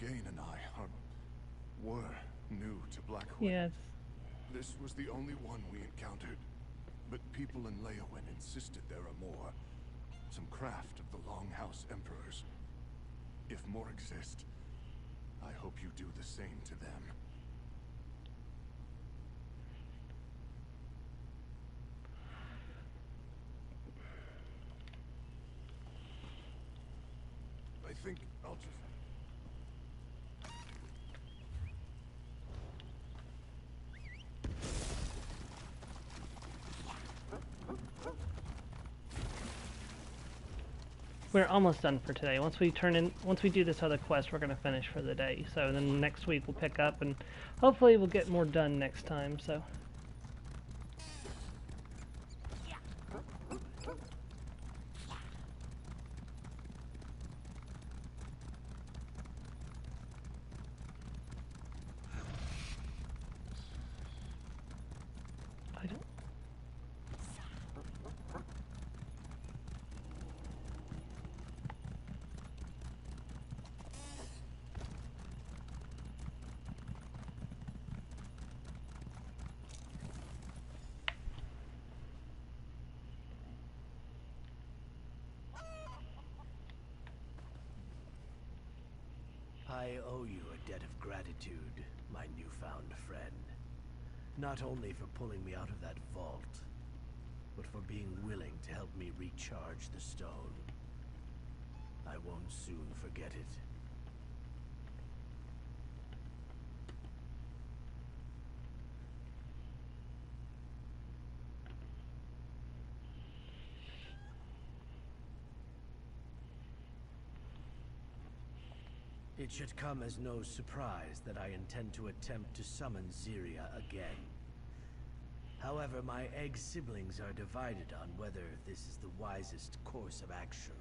Gain and I were new to Blackwood. Yeah. This was the only one we encountered. But people in Leowyn insisted there are more. Some craft of the Longhouse Emperors. If more exist, I hope you do the same to them. I think I'll just... We're almost done for today. Once we do this other quest, we're going to finish for the day. So then next week we'll pick up, and hopefully we'll get more done next time. So. I owe you a debt of gratitude, my newfound friend. Not only for pulling me out of that vault, but for being willing to help me recharge the stone. I won't soon forget it. It should come as no surprise that I intend to attempt to summon Ziria again. However, my egg siblings are divided on whether this is the wisest course of action.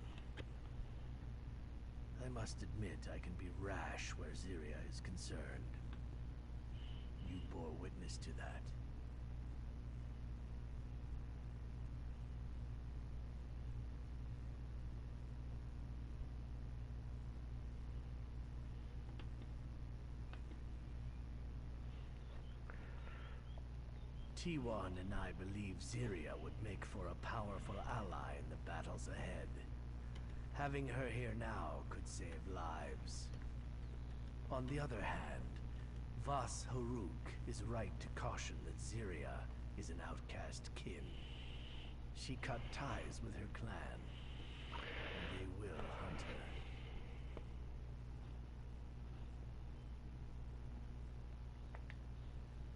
I must admit I can be rash where Ziria is concerned. You bore witness to that. T1 and I believe Ziria would make for a powerful ally in the battles ahead. Having her here now could save lives. On the other hand, Vas Haruk is right to caution that Ziria is an outcast kin. She cut ties with her clan, and they will hunt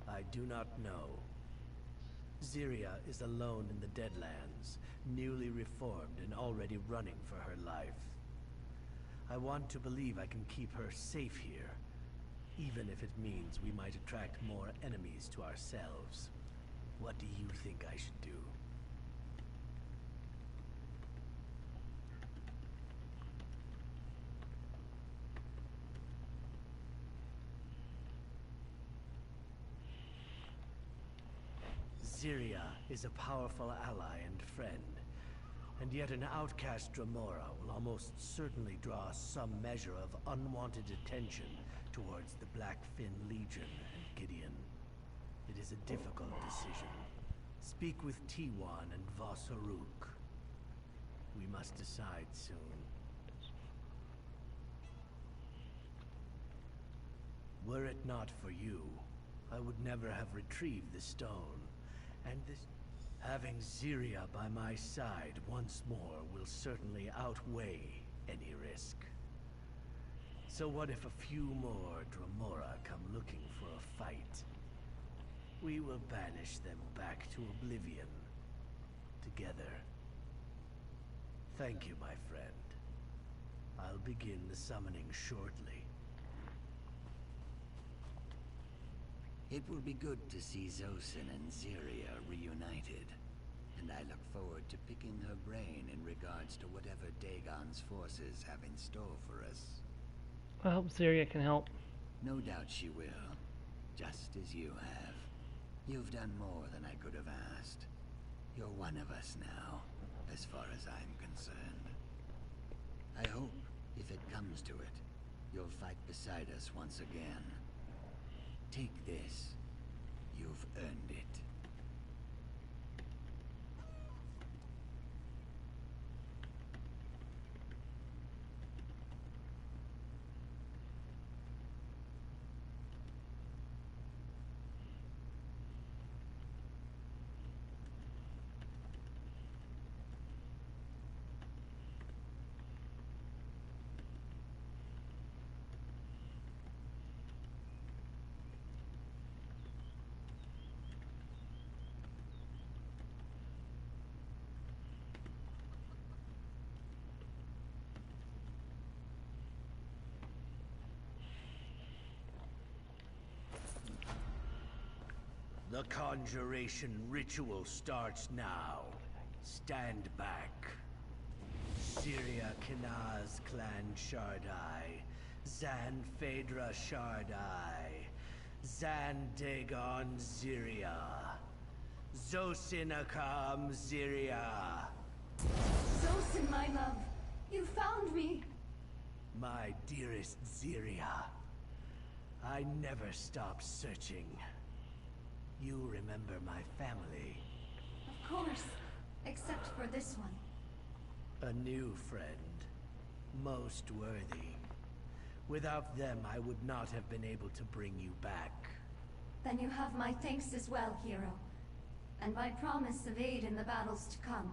her. I do not know. Ziria is alone in the Deadlands, newly reformed and already running for her life. I want to believe I can keep her safe here, even if it means we might attract more enemies to ourselves. What do you think I should do? Ziria is a powerful ally and friend, and yet an outcast Dremora will almost certainly draw some measure of unwanted attention towards the Blackfin Legion and Gideon. It is a difficult decision. Speak with T1 and Vas Haruk. We must decide soon. Were it not for you, I would never have retrieved the stone. And this... Having Ziria by my side once more will certainly outweigh any risk. So what if a few more Dremora come looking for a fight? We will banish them back to oblivion. Together. Thank you, my friend. I'll begin the summoning shortly. It will be good to see Zosin and Ziria reunited, and I look forward to picking her brain in regards to whatever Dagon's forces have in store for us. I hope Ziria can help. No doubt she will, just as you have. You've done more than I could have asked. You're one of us now, as far as I'm concerned. I hope, if it comes to it, you'll fight beside us once again. Take this. You've earned it. The conjuration ritual starts now. Stand back. Syria Kenaz Clan Shardai. Zan Phaedra Shardai. Zan Dagon Ziria. Zosinakam Ziria. Zosin, my love, you found me. My dearest Ziria. I never stop searching. You remember my family. Of course, except for this one. A new friend. Most worthy. Without them, I would not have been able to bring you back. Then you have my thanks as well, hero. And my promise of aid in the battles to come.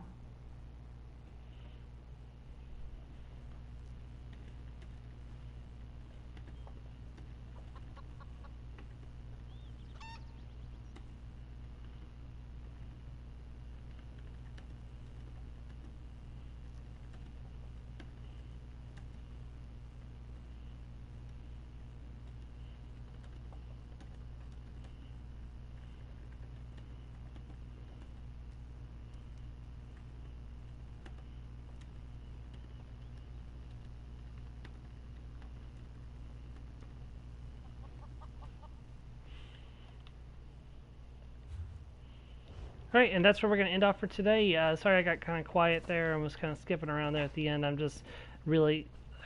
Alright, and that's where we're going to end off for today. Sorry I got kind of quiet there and was kind of skipping around there at the end. I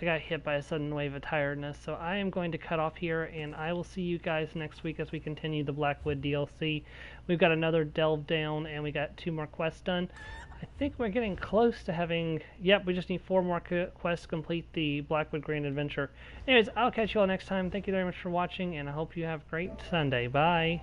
got hit by a sudden wave of tiredness. So I am going to cut off here, and I will see you guys next week as we continue the Blackwood DLC. We've got another delve down, and we got 2 more quests done. I think we're getting close to having... Yep, we just need 4 more quests to complete the Blackwood Grand Adventure. Anyways, I'll catch you all next time. Thank you very much for watching, and I hope you have a great Sunday. Bye!